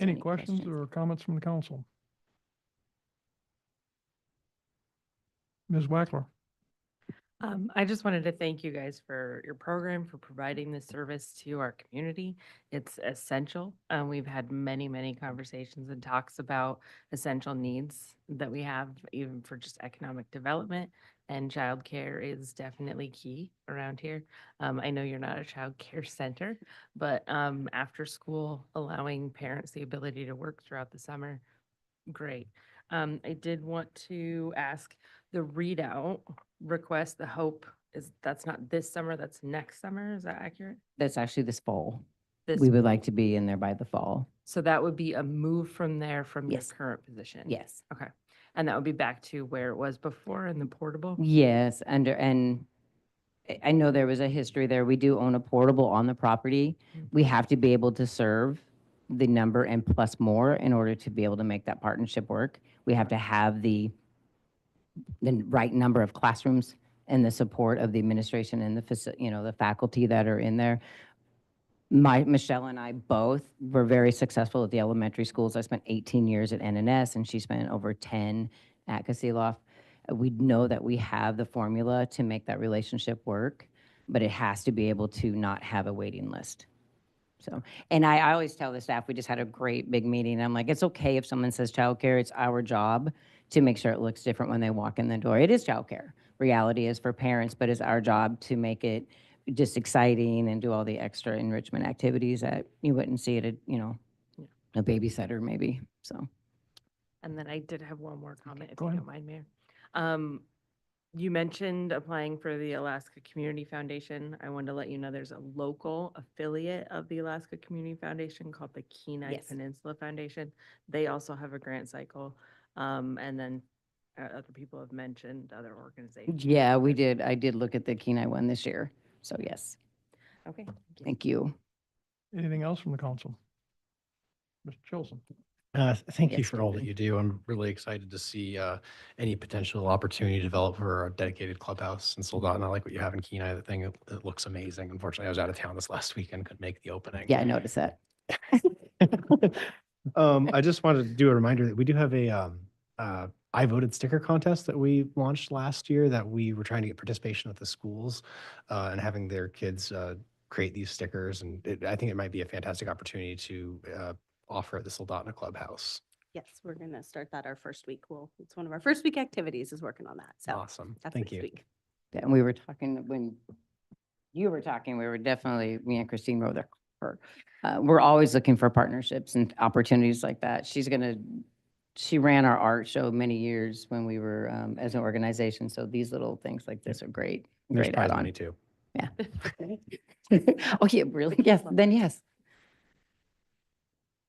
S1: Any questions or comments from the council? Ms. Wackler?
S11: I just wanted to thank you guys for your program, for providing this service to our community. It's essential. We've had many, many conversations and talks about essential needs that we have, even for just economic development. And childcare is definitely key around here. I know you're not a childcare center, but after school, allowing parents the ability to work throughout the summer, great. I did want to ask the readout request, the hope is that's not this summer, that's next summer. Is that accurate?
S9: That's actually this fall.
S11: This,
S9: We would like to be in there by the fall.
S11: so that would be a move from there from your
S9: Yes.
S11: current position?
S9: Yes.
S11: Okay. And that would be back to where it was before in the portable?
S9: Yes, and I know there was a history there. We do own a portable on the property. We have to be able to serve the number and plus more in order to be able to make that partnership work. We have to have the right number of classrooms and the support of the administration and the faculty that are in there. Michelle and I both were very successful at the elementary schools. I spent 18 years at NNS and she spent over 10 at Kasilof. We know that we have the formula to make that relationship work, but it has to be able to not have a waiting list. So, and I always tell the staff, we just had a great big meeting. I'm like, it's okay if someone says childcare, it's our job to make sure it looks different when they walk in the door. It is childcare. Reality is for parents, but it's our job to make it just exciting and do all the extra enrichment activities that you wouldn't see at a babysitter maybe, so.
S11: And then I did have one more comment, if
S1: Go
S11: you
S1: ahead.
S11: don't mind, Mayor. You mentioned applying for the Alaska Community Foundation. I wanted to let you know there's a local affiliate of the Alaska Community Foundation called the Kenai
S9: Yes.
S11: Peninsula Foundation. They also have a grant cycle. And then other people have mentioned other organizations.
S9: Yeah, we did. I did look at the Kenai one this year, so yes.
S11: Okay.
S9: Thank you.
S1: Anything else from the council? Mr. Chilson?
S5: Thank you
S9: Yes,
S5: for all that
S9: Kevin.
S5: you do. I'm really excited to see any potential opportunity to develop for a dedicated clubhouse in Soldotna. I like what you have in Kenai. The thing, it looks amazing. Unfortunately, I was out of town this last weekend, couldn't make the opening.
S9: Yeah, I noticed that.
S5: I just wanted to do a reminder that we do have a I voted sticker contest that we launched last year that we were trying to get participation at the schools and having their kids create these stickers. And I think it might be a fantastic opportunity to offer at the Soldotna Clubhouse.
S10: Yes, we're gonna start that our first week. Well, it's one of our first week activities is working on that. So
S5: Awesome.
S10: that's
S5: Thank
S10: next
S5: you.
S10: week.
S9: Yeah, and we were talking, when you were talking, we were definitely, me and Christine wrote there. We're always looking for partnerships and opportunities like that. She ran our art show many years when we were as an organization. So these little things like this are great,
S5: There's
S9: great
S5: prize
S9: add-on.
S5: money too.
S9: Yeah. Oh, yeah, really? Yes, then yes.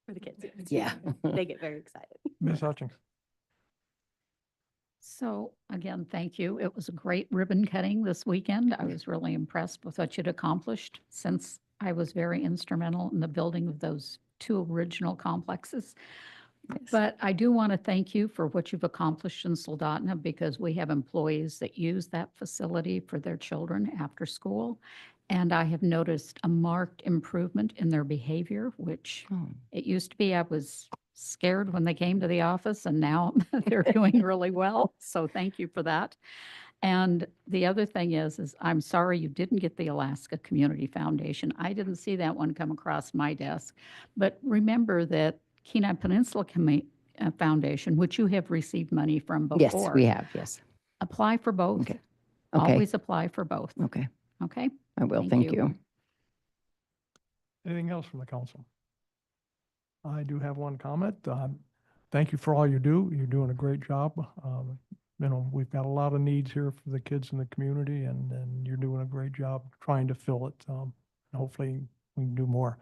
S10: For the kids.
S9: Yeah.
S10: They get very excited.
S1: Ms. Hutchings?
S6: So again, thank you. It was a great ribbon cutting this weekend. I was really impressed with what you'd accomplished since I was very instrumental in the building of those two original complexes. But I do want to thank you for what you've accomplished in Soldotna because we have employees that use that facility for their children after school. And I have noticed a marked improvement in their behavior, which
S9: Oh.
S6: it used to be I was scared when they came to the office and now they're doing really well. So thank you for that. And the other thing is I'm sorry you didn't get the Alaska Community Foundation. I didn't see that one come across my desk. But remember that Kenai Peninsula Foundation, which you have received money from before.
S9: Yes, we have, yes.
S6: Apply for both.
S9: Okay. Okay,
S6: Always apply for both.
S9: okay,
S6: Okay?
S9: I will,
S6: Thank
S9: thank
S6: you.
S9: you.
S1: Anything else from the council? I do have one comment. Thank you for all you do. You're doing a great job. We've got a lot of needs here for the kids in the community and you're doing a great job trying to fill it. Hopefully we can do more.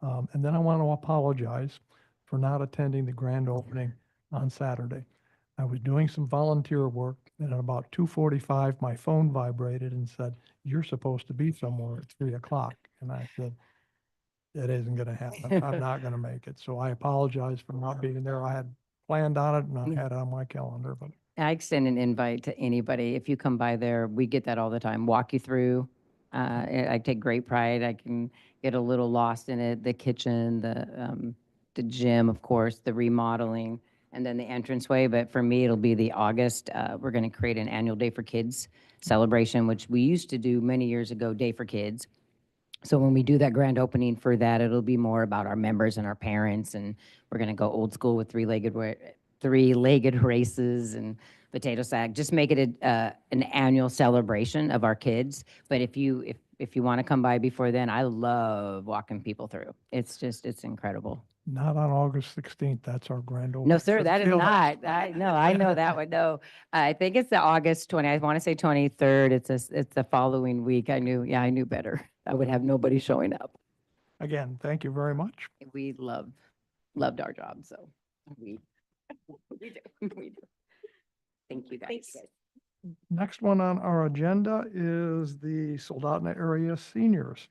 S1: And then I want to apologize for not attending the grand opening on Saturday. I was doing some volunteer work and at about 2:45, my phone vibrated and said, "You're supposed to be somewhere at 3:00." And I said, "It isn't going to happen. I'm not going to make it." So I apologize for not being there. I had planned on it and I had it on my calendar, but
S9: I extend an invite to anybody. If you come by there, we get that all the time. Walk you through. I take great pride. I can get a little lost in it. The kitchen, the gym, of course, the remodeling, and then the entranceway. But for me, it'll be the August. We're going to create an annual Day for Kids celebration, which we used to do many years ago, Day for Kids. So when we do that grand opening for that, it'll be more about our members and our parents, and we're going to go old school with three-legged races and potato sack. Just make it an annual celebration of our kids. But if you want to come by before then, I love walking people through. It's incredible.
S1: not on August 16th. That's our grand opening.
S9: No, sir,
S1: for the
S9: that is
S1: field house.
S9: not. I know that one. No, I think it's the August 20. I want to say 23rd. It's the following week. I knew better. I would have nobody showing up.
S1: Again, thank you very much.
S9: We loved our job, so we do. We do. Thank you, guys.
S1: Next one on our agenda is the Soldotna area seniors.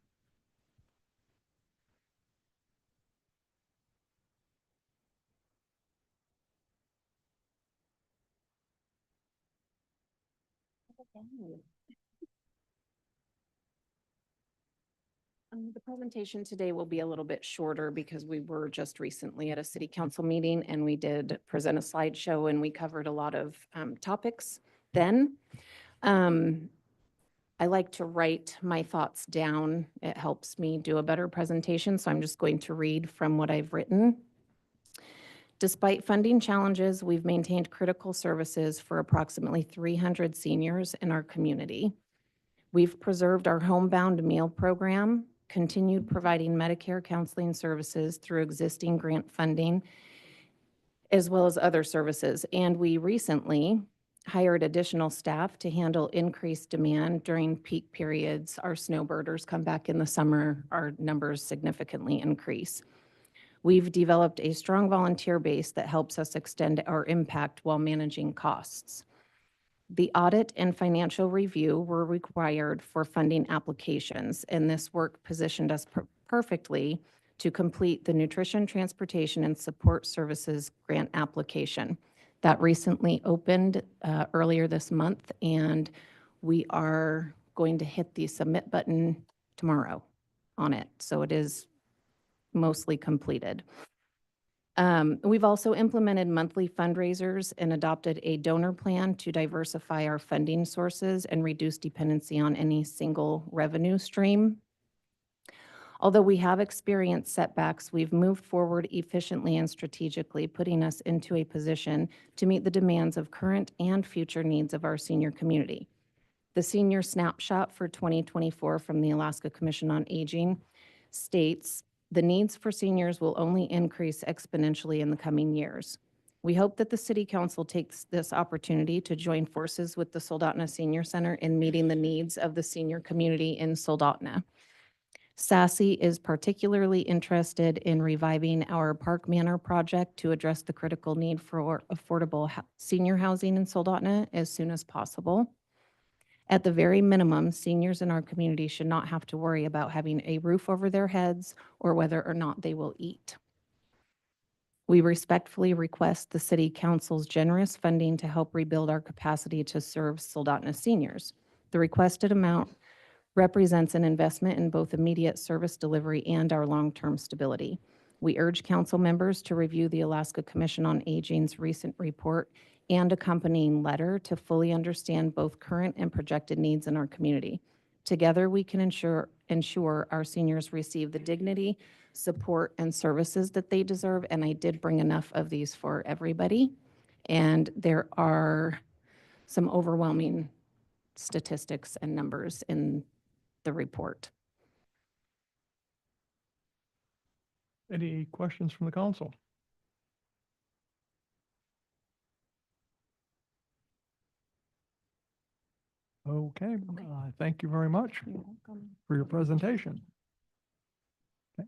S12: The presentation today will be a little bit shorter because we were just recently at a city council meeting and we did present a slideshow and we covered a lot of topics then. I like to write my thoughts down. It helps me do a better presentation, so I'm just going to read from what I've written. Despite funding challenges, we've maintained critical services for approximately 300 seniors in our community. We've preserved our homebound meal program, continued providing Medicare counseling services through existing grant funding, as well as other services. And we recently hired additional staff to handle increased demand during peak periods. Our snowbirders come back in the summer, our numbers significantly increase. We've developed a strong volunteer base that helps us extend our impact while managing costs. The audit and financial review were required for funding applications, and this work positioned us perfectly to complete the Nutrition, Transportation, and Support Services grant application. That recently opened earlier this month, and we are going to hit the submit button tomorrow on it. So it is mostly completed. We've also implemented monthly fundraisers and adopted a donor plan to diversify our funding sources and reduce dependency on any single revenue stream. Although we have experienced setbacks, we've moved forward efficiently and strategically, putting us into a position to meet the demands of current and future needs of our senior community. The senior snapshot for 2024 from the Alaska Commission on Aging states, the needs for seniors will only increase exponentially in the coming years. We hope that the City Council takes this opportunity to join forces with the Soldotna Senior Center in meeting the needs of the senior community in Soldotna. SASE is particularly interested in reviving our Park Manor project to address the critical need for affordable senior housing in Soldotna as soon as possible. At the very minimum, seniors in our community should not have to worry about having a roof over their heads or whether or not they will eat. We respectfully request the City Council's generous funding to help rebuild our capacity to serve Soldotna seniors. The requested amount represents an investment in both immediate service delivery and our long-term stability. We urge council members to review the Alaska Commission on Aging's recent report and accompanying letter to fully understand both current and projected needs in our community. Together, we can ensure our seniors receive the dignity, support, and services that they deserve. And I did bring enough of these for everybody. And there are some overwhelming statistics and numbers in the report.
S1: Any questions from the council? Okay, thank you very much
S12: You're welcome.
S1: for your presentation. Okay.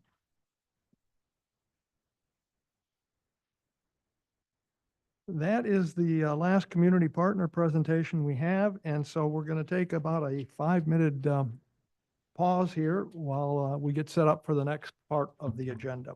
S1: That is the last community partner presentation we have, and so we're going to take about a 5-minute pause here while we get set up for the next part of the agenda.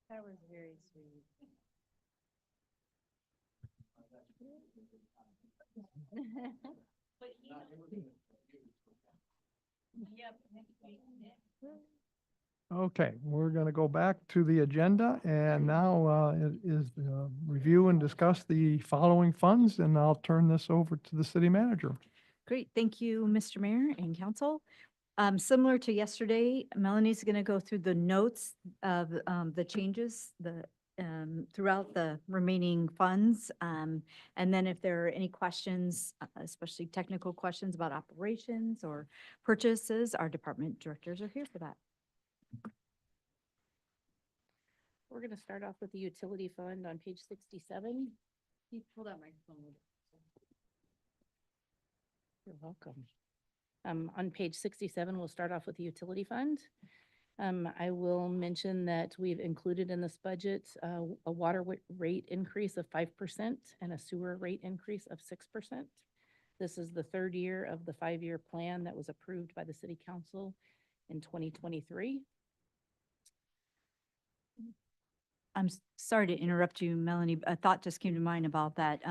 S11: That was very sweet.
S1: Okay, we're going to go back to the agenda and now it is review and discuss the following funds, and I'll turn this over to the city manager.
S2: Great, thank you, Mr. Mayor and council. Similar to yesterday, Melanie's going to go through the notes of the changes, throughout the remaining funds. And then if there are any questions, especially technical questions about operations or purchases, our department directors are here for that.
S10: We're going to start off with the utility fund on page 67.
S2: You pull that microphone.
S10: You're welcome. On page 67, we'll start off with the utility fund. I will mention that we've included in this budget a water rate increase of 5% and a sewer rate increase of 6%. This is the third year of the 5-year plan that was approved by the city council in 2023.
S2: I'm sorry to interrupt you, Melanie. A thought just came to mind about that.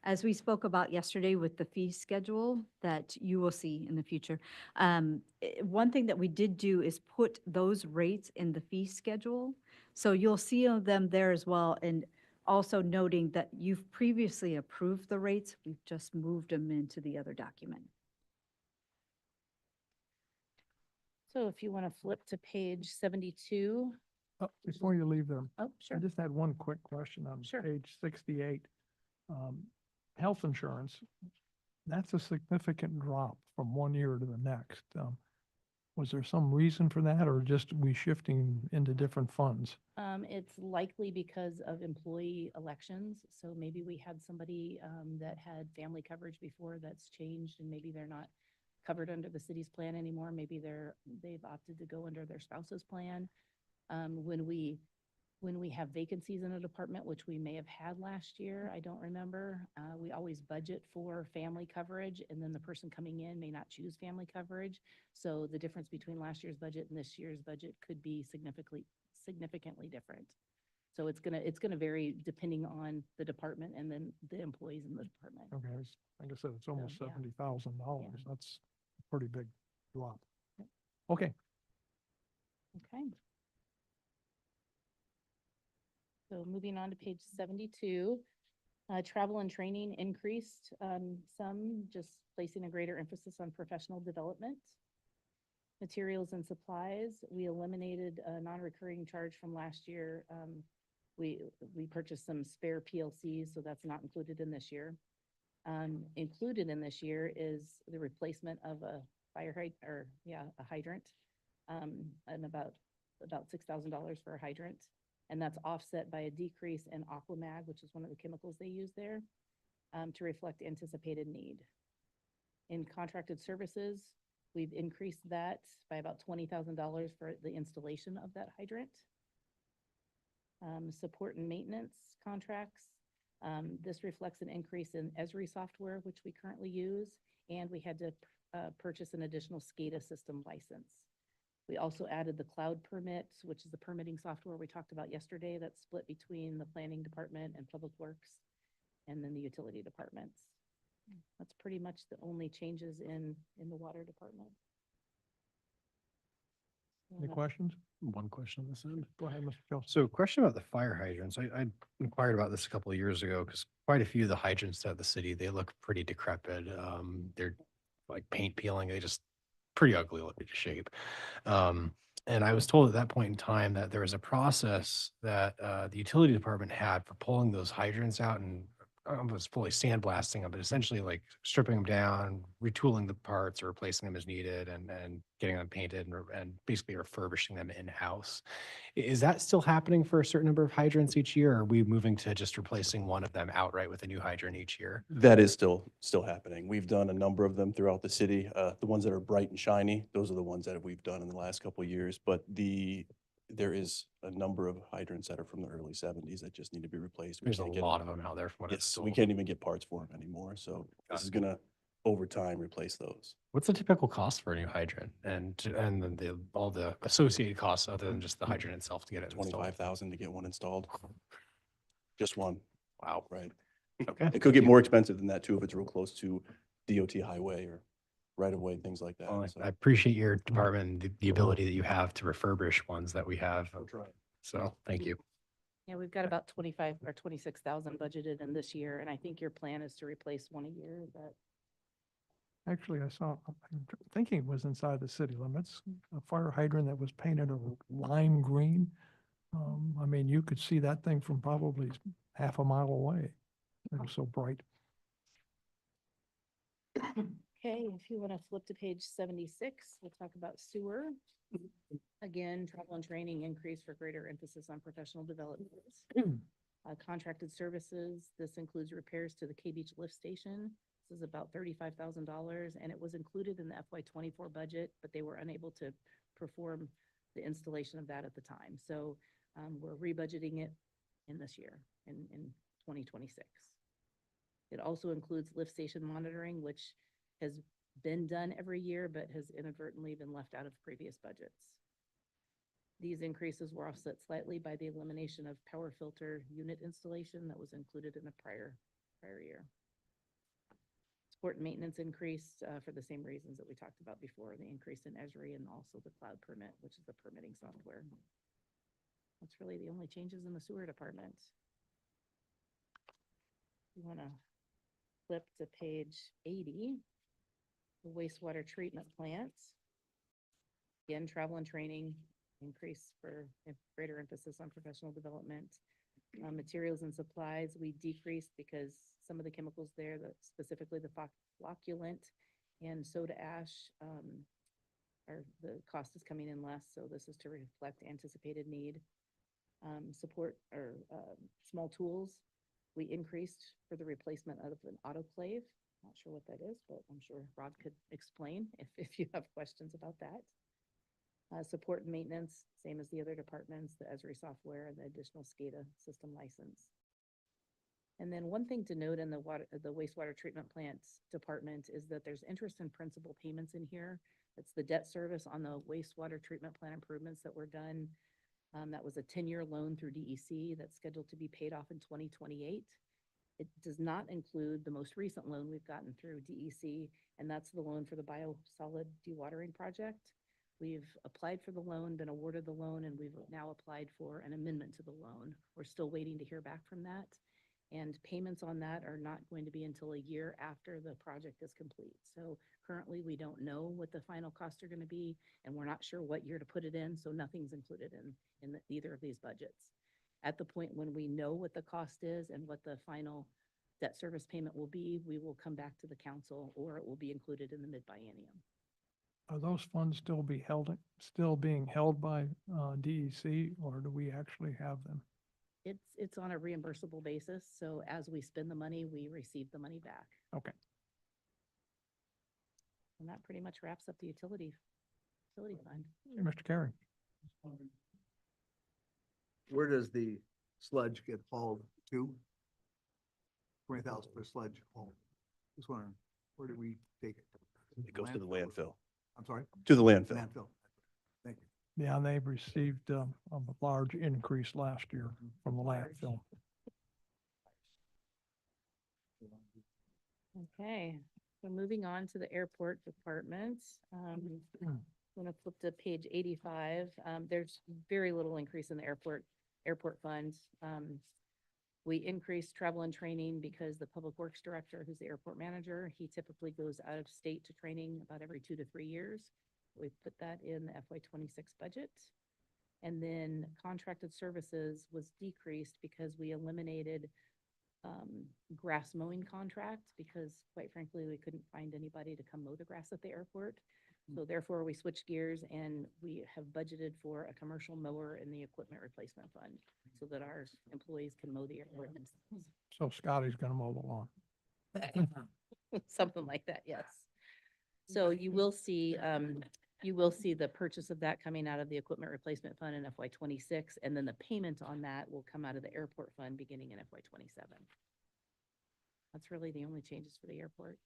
S2: As we spoke about yesterday with the fee schedule that you will see in the future. One thing that we did do is put those rates in the fee schedule. So you'll see them there as well. And also noting that you've previously approved the rates. We've just moved them into the other document.
S10: So if you want to flip to page 72.
S1: Before you leave there,
S10: Oh,
S1: I
S10: sure.
S1: just had one quick question on
S10: Sure.
S1: page 68. Health insurance, that's a significant drop from one year to the next. Was there some reason for that, or just we shifting into different funds?
S10: It's likely because of employee elections. So maybe we had somebody that had family coverage before that's changed, and maybe they're not covered under the city's plan anymore. Maybe they've opted to go under their spouse's plan. When we have vacancies in a department, which we may have had last year, I don't remember, we always budget for family coverage, and then the person coming in may not choose family coverage. So the difference between last year's budget and this year's budget could be significantly different. So it's gonna vary depending on the department and then the employees in the department.
S1: Okay, like I said, it's almost
S10: yeah.
S1: $70,000.
S10: Yeah.
S1: That's a pretty big drop. Okay,
S10: Okay. So moving on to page 72, travel and training increased some, just placing a greater emphasis on professional development. Materials and supplies, we eliminated a non-recurring charge from last year. We purchased some spare PLCs, so that's not included in this year. Included in this year is the replacement of a a hydrant, and about $6,000 for a hydrant. And that's offset by a decrease in Aquamag, which is one of the chemicals they use there, to reflect anticipated need. In contracted services, we've increased that by about $20,000 for the installation of that hydrant. Support and maintenance contracts. This reflects an increase in Esri software, which we currently use, and we had to purchase an additional SCADA system license. We also added the cloud permit, which is the permitting software we talked about yesterday, that's split between the planning department and public works, and then the utility departments. That's pretty much the only changes in the water department.
S1: any questions?
S5: One question on this end.
S1: Go ahead, Mr. Kelso.
S5: So question about the fire hydrants. I inquired about this a couple of years ago because quite a few of the hydrants at the city, they look pretty decrepit. They're like paint peeling. They just pretty ugly looking shape. And I was told at that point in time that there was a process that the utility department had for pulling those hydrants out, and I was fully sandblasting them, but essentially like stripping them down, retooling the parts or replacing them as needed, and getting them painted and basically refurbishing them in-house. Is that still happening for a certain number of hydrants each year? Or are we moving to just replacing one of them outright with a new hydrant each year?
S13: That is still happening. We've done a number of them throughout the city. The ones that are bright and shiny, those are the ones that we've done in the last couple of years. But there is a number of hydrants that are from the early 70s that just need to be replaced. We
S5: There's a
S13: can't get-
S5: lot of them out there from what I've
S13: Yes,
S5: been
S13: we
S5: told.
S13: can't even get parts for them anymore. So this is gonna over time replace those.
S5: What's the typical cost for a new hydrant and then all the associated costs other than just the hydrant itself to get it installed?
S13: 25,000 to get one installed. Just one.
S5: Wow.
S13: Right.
S5: Okay.
S13: It could get more expensive than that too if it's real close to DOT highway or right of way, things like that.
S5: Well,
S13: So
S5: I appreciate your department, and the ability that you have to refurbish ones that we have.
S13: I'll try.
S5: So thank you.
S14: Yeah, we've got about 25 or 26,000 budgeted in this year, and I think your plan is to replace one a year. Is that
S1: Actually, I'm thinking it was inside the city limits, a fire hydrant that was painted a lime green. I mean, you could see that thing from probably half a mile away. It was so bright.
S14: okay? If you want to flip to page 76, we'll talk about sewer. Again, travel and training increase for greater emphasis on professional development. Contracted services, this includes repairs to the K Beach lift station. This is about $35,000, and it was included in the FY24 budget, but they were unable to perform the installation of that at the time. So we're rebudgeting it in this year, in 2026. It also includes lift station monitoring, which has been done every year, but has inadvertently been left out of previous budgets. These increases were offset slightly by the elimination of power filter unit installation that was included in the prior year. Support and maintenance increased for the same reasons that we talked about before, the increase in Esri and also the cloud permit, which is the permitting software. That's really the only changes in the sewer department. You want to flip to page 80, the wastewater treatment plants. Again, travel and training increase for greater emphasis on professional development. Materials and supplies, we decreased because some of the chemicals there, specifically the flocculant and soda ash, the cost is coming in less, so this is to reflect anticipated need. Support or small tools, we increased for the replacement of an autoclave. Not sure what that is, but I'm sure Rob could explain if you have questions about that. Support and maintenance, same as the other departments, the Esri software and the additional SCADA system license. And then one thing to note in the wastewater treatment plants department is that there's interest and principal payments in here. It's the debt service on the wastewater treatment plant improvements that were done. That was a 10-year loan through DEC that's scheduled to be paid off in 2028. It does not include the most recent loan we've gotten through DEC, and that's the loan for the biosolid dewatering project. We've applied for the loan, been awarded the loan, and we've now applied for an amendment to the loan. We're still waiting to hear back from that. And payments on that are not going to be until a year after the project is complete. So currently we don't know what the final costs are going to be, and we're not sure what year to put it in. So nothing's included in either of these budgets. At the point when we know what the cost is and what the final debt service payment will be, we will come back to the council, or it will be included in the mid-biennium.
S1: Are those funds still being held by DEC, or do we actually have them?
S14: It's on a reimbursable basis. So as we spend the money, we receive the money back.
S1: Okay.
S14: And that pretty much wraps up the utility fund.
S1: Mr. Carey.
S15: Where does the sludge get hauled to? 20,000 for sludge haul. Just wondering, where do we take it?
S13: It goes to the landfill.
S15: I'm sorry?
S13: To the landfill.
S15: Landfill. Thank you.
S1: Yeah, and they've received a large increase last year from the landfill.
S14: Okay, so moving on to the airport department. I'm going to flip to page 85. There's very little increase in the airport funds. We increased travel and training because the public works director, who's the airport manager, he typically goes out of state to training about every 2 to 3 years. We put that in the FY26 budget. And then contracted services was decreased because we eliminated grass mowing contract because quite frankly, we couldn't find anybody to come mow the grass at the airport. So therefore we switched gears and we have budgeted for a commercial mower in the equipment replacement fund so that our employees can mow the airport themselves.
S1: So Scotty's going to mow the lawn.
S14: Something like that, yes. So you will see the purchase of that coming out of the equipment replacement fund in FY26, and then the payment on that will come out of the airport fund beginning in FY27. That's really the only changes for the airport.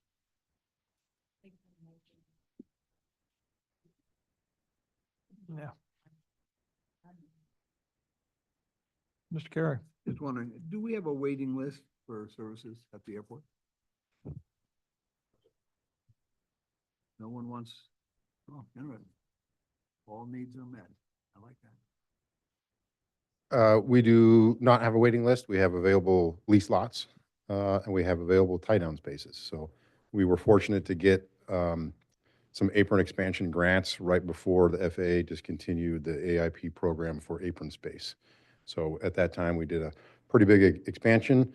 S1: Yeah. Mr. Carey.
S15: Just wondering, do we have a waiting list for services at the airport? No one wants, oh, interesting. All needs are met. I like that.
S16: We do not have a waiting list. We have available lease lots, and we have available tie-down spaces. So we were fortunate to get some apron expansion grants right before the FAA discontinued the AIP program for apron space. So at that time, we did a pretty big expansion,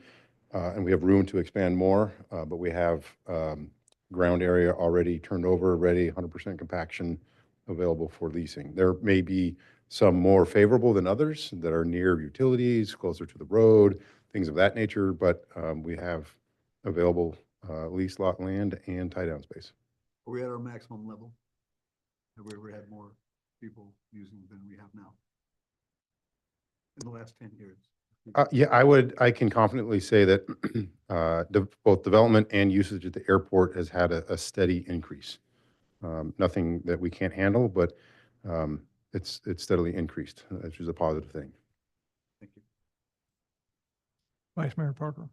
S16: and we have room to expand more, but we have ground area already turned over, ready, 100% compaction, available for leasing. There may be some more favorable than others that are near utilities, closer to the road, things of that nature, but we have available lease lot land and tie-down space.
S15: Are we at our maximum level? Have we ever had more people using than we have now? In the last 10 years?
S16: Yeah, I can confidently say that both development and usage at the airport has had a steady increase. Nothing that we can't handle, but it's steadily increased, which is a positive thing.
S15: Thank you.
S1: Vice Mayor Parker.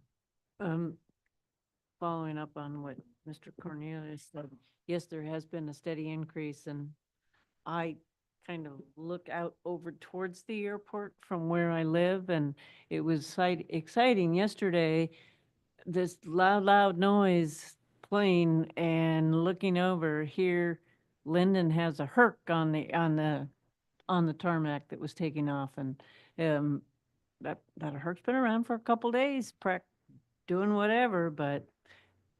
S4: Following up on what Mr. Cornelius said, yes, there has been a steady increase, and I kind of look out over towards the airport from where I live, and it was exciting yesterday, this loud noise playing, and looking over here, Linden has a Herc on the tarmac that was taking off, and that Herc's been around for a couple days, doing whatever, but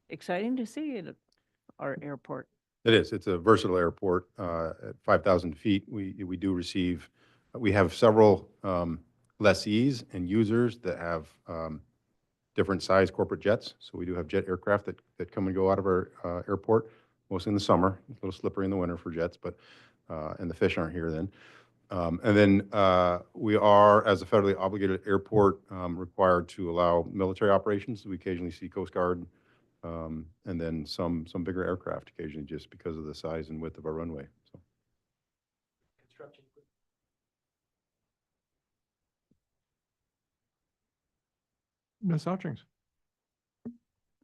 S4: exciting to see it at our airport.
S16: It is. It's a versatile airport. At 5,000 feet, we do receive, we have several lessees and users that have different size corporate jets. So we do have jet aircraft that come and go out of our airport, mostly in the summer. It's a little slippery in the winter for jets, but and the fish aren't here then. And then we are, as a federally obligated airport, required to allow military operations. We occasionally see Coast Guard, and then some bigger aircraft occasionally, just because of the size and width of our runway. So.
S1: Ms. Hutchings.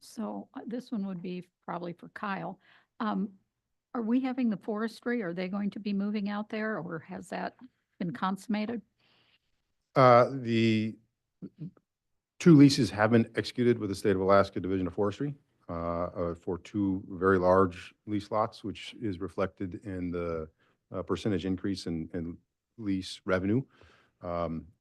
S6: So this one would be probably for Kyle. Are we having the forestry? Are they going to be moving out there, or has that been consummated?
S16: The 2 leases have been executed with the State of Alaska Division of Forestry for 2 very large lease lots, which is reflected in the percentage increase in lease revenue.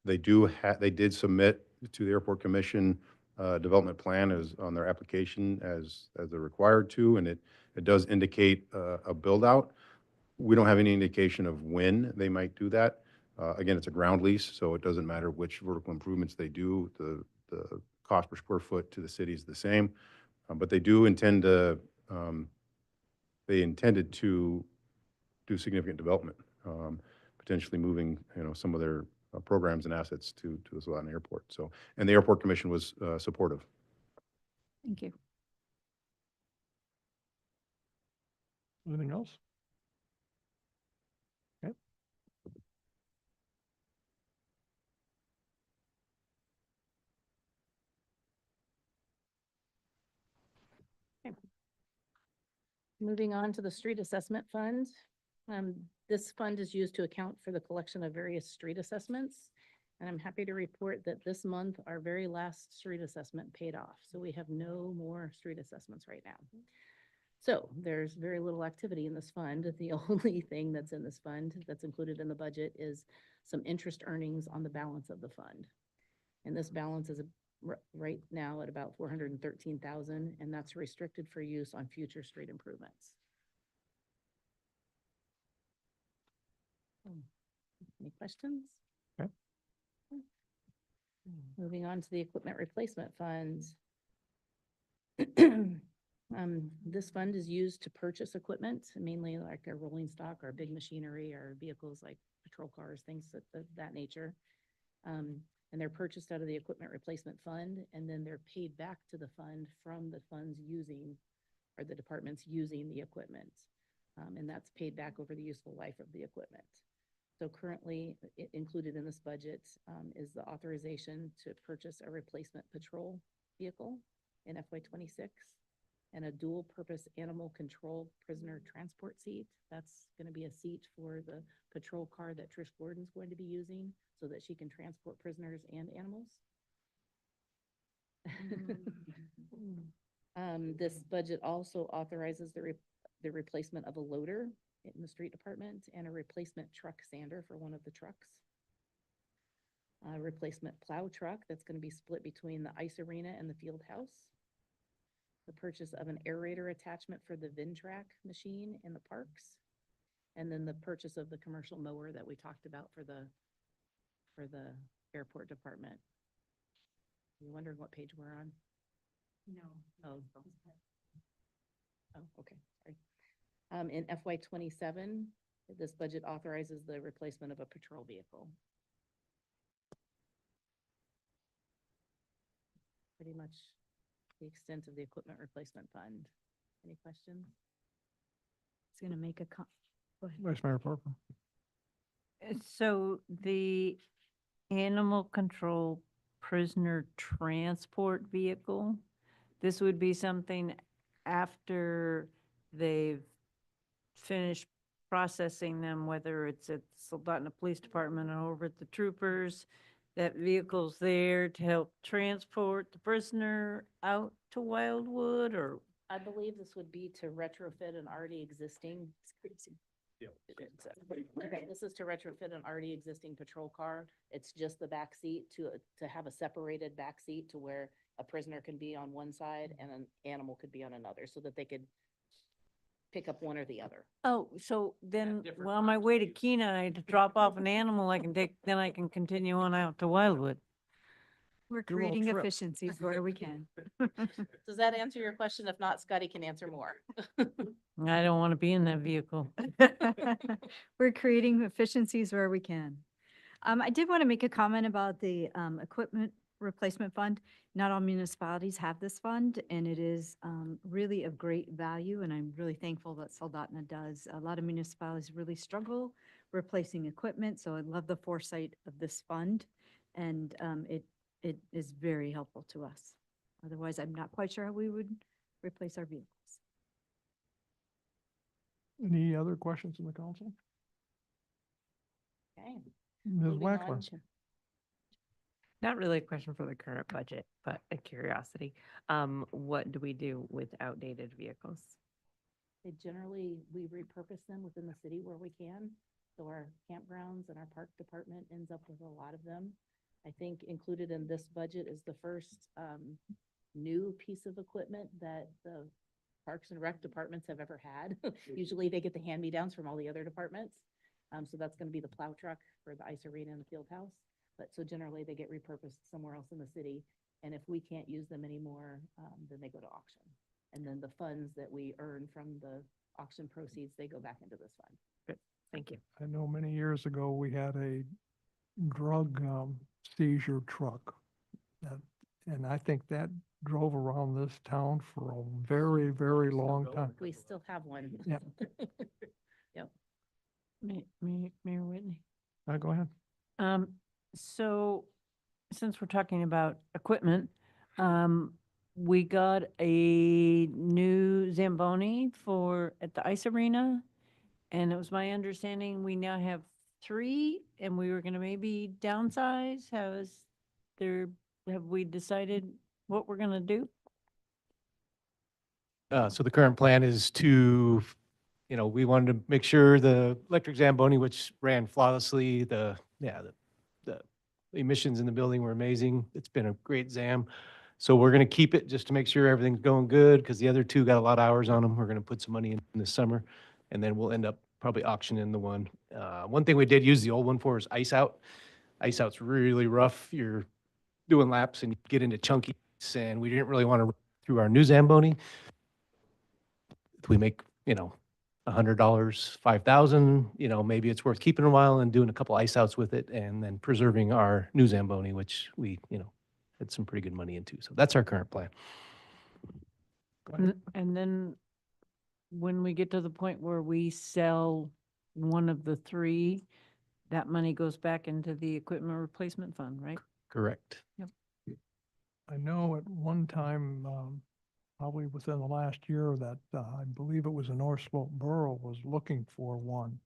S16: They did submit to the Airport Commission development plan as on their application as they're required to, and it does indicate a build out. We don't have any indication of when they might do that. Again, it's a ground lease, so it doesn't matter which vertical improvements they do. The cost per square foot to the city is the same, but they do intend to. They intended to do significant development, potentially moving some of their programs and assets to the Soldotna Airport. So, and the Airport Commission was supportive.
S6: Thank you.
S1: Anything else? Okay.
S14: Moving on to the street assessment fund. This fund is used to account for the collection of various street assessments. And I'm happy to report that this month, our very last street assessment paid off. So we have no more street assessments right now. So there's very little activity in this fund. The only thing that's in this fund that's included in the budget is some interest earnings on the balance of the fund. And this balance is right now at about 413,000, and that's restricted for use on future street improvements. Any questions?
S1: Okay.
S14: Moving on to the equipment replacement fund. This fund is used to purchase equipment, mainly like our rolling stock, our big machinery, our vehicles like patrol cars, things of that nature. And they're purchased out of the equipment replacement fund, and then they're paid back to the fund from the funds using are the departments using the equipment. And that's paid back over the useful life of the equipment. So currently, included in this budget is the authorization to purchase a replacement patrol vehicle in FY '26 and a dual-purpose animal control prisoner transport seat. That's going to be a seat for the patrol car that Trish Gordon's going to be using so that she can transport prisoners and animals. This budget also authorizes the replacement of a loader in the street department and a replacement truck sander for one of the trucks. A replacement plow truck that's going to be split between the ice arena and the field house. The purchase of an aerator attachment for the Vintrac machine in the parks. And then the purchase of the commercial mower that we talked about for the airport department. You're wondering what page we're on?
S2: No.
S14: Oh, okay, sorry. In FY '27, this budget authorizes the replacement of a patrol vehicle. Pretty much the extent of the equipment replacement fund. Any questions?
S2: It's going to make a go ahead.
S1: Vice Mayor Parker.
S4: So the animal control prisoner transport vehicle, this would be something after they've finished processing them, whether it's at Soldotna Police Department or over at the troopers, that vehicle's there to help transport the prisoner out to Wildwood, or?
S14: I believe this would be to retrofit an already existing. Okay, this is to retrofit an already existing patrol car. It's just the back seat to have a separated back seat to where a prisoner can be on one side and an animal could be on another, so that they could pick up one or the other.
S4: Oh, so then, well, on my way to Kenai to drop off an animal, then I can continue on out to Wildwood.
S2: We're
S1: Do a little
S2: creating
S1: trip.
S2: efficiencies where we can.
S14: Does that answer your question? If not, Scotty can answer more.
S4: I don't want to be in that vehicle.
S2: We're creating efficiencies where we can. I did want to make a comment about the equipment replacement fund. Not all municipalities have this fund, and it is really of great value, and I'm really thankful that Soldotna does. A lot of municipalities really struggle replacing equipment, so I love the foresight of this fund, and it is very helpful to us. Otherwise, I'm not quite sure how we would replace our vehicles.
S1: Any other questions from the council?
S14: Okay.
S1: Ms.
S14: moving on
S1: Wackler?
S14: to-
S11: Not really a question for the current budget, but a curiosity. What do we do with outdated vehicles?
S14: we repurpose them within the city where we can. So our campgrounds and our park department ends up with a lot of them. I think included in this budget is the first new piece of equipment that the Parks and Rec departments have ever had. Usually they get the hand-me-downs from all the other departments. So that's going to be the plow truck for the ice arena and the field house. But so generally they get repurposed somewhere else in the city. And if we can't use them anymore, then they go to auction. And then the funds that we earn from the auction proceeds, they go back into this fund.
S11: Thank you.
S1: I know many years ago, we had a drug seizure truck. And I think that drove around this town for a very, very long time.
S14: We still have one.
S1: Yeah.
S14: Yep.
S4: Mayor Whitney.
S1: Go ahead.
S4: So since we're talking about equipment, we got a new Zamboni at the ice arena. And it was my understanding we now have 3 and we were gonna maybe downsize. Have we decided what we're gonna do?
S5: So the current plan is to, we wanted to make sure the electric Zamboni, which ran flawlessly, the emissions in the building were amazing. It's been a great Zam. So we're going to keep it just to make sure everything's going good, because the other 2 got a lot of hours on them. We're going to put some money in this summer, and then we'll end up probably auctioning the one. One thing we did use the old one for is ice out. Ice out's really rough. You're doing laps and you get into chunky, and we didn't really want to run through our new Zamboni. If we make, $100, $5,000, maybe it's worth keeping a while and doing a couple ice outs with it, and then preserving our new Zamboni, which we, had some pretty good money into. So that's our current plan.
S4: And then when we get to the point where we sell one of the three, that money goes back into the equipment replacement fund, right?
S5: Correct.
S1: I know at one time, probably within the last year, that I believe it was the North Slope Borough was looking for one.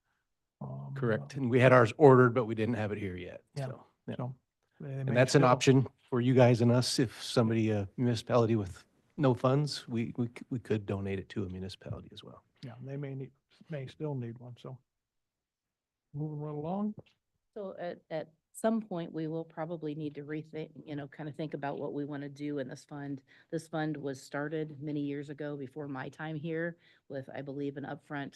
S5: Correct. And we had ours ordered, but we didn't have it here yet.
S1: Yeah.
S5: So, yeah.
S1: So they
S5: And
S1: may
S5: that's an
S1: still-
S5: option for you guys and us. If somebody, a municipality with no funds, we could donate it to a municipality as well.
S1: Yeah, they may still need one, so. Moving right along.
S14: So at some point, we will probably need to rethink, kind of think about what we want to do in this fund. This fund was started many years ago before my time here with, I believe, an upfront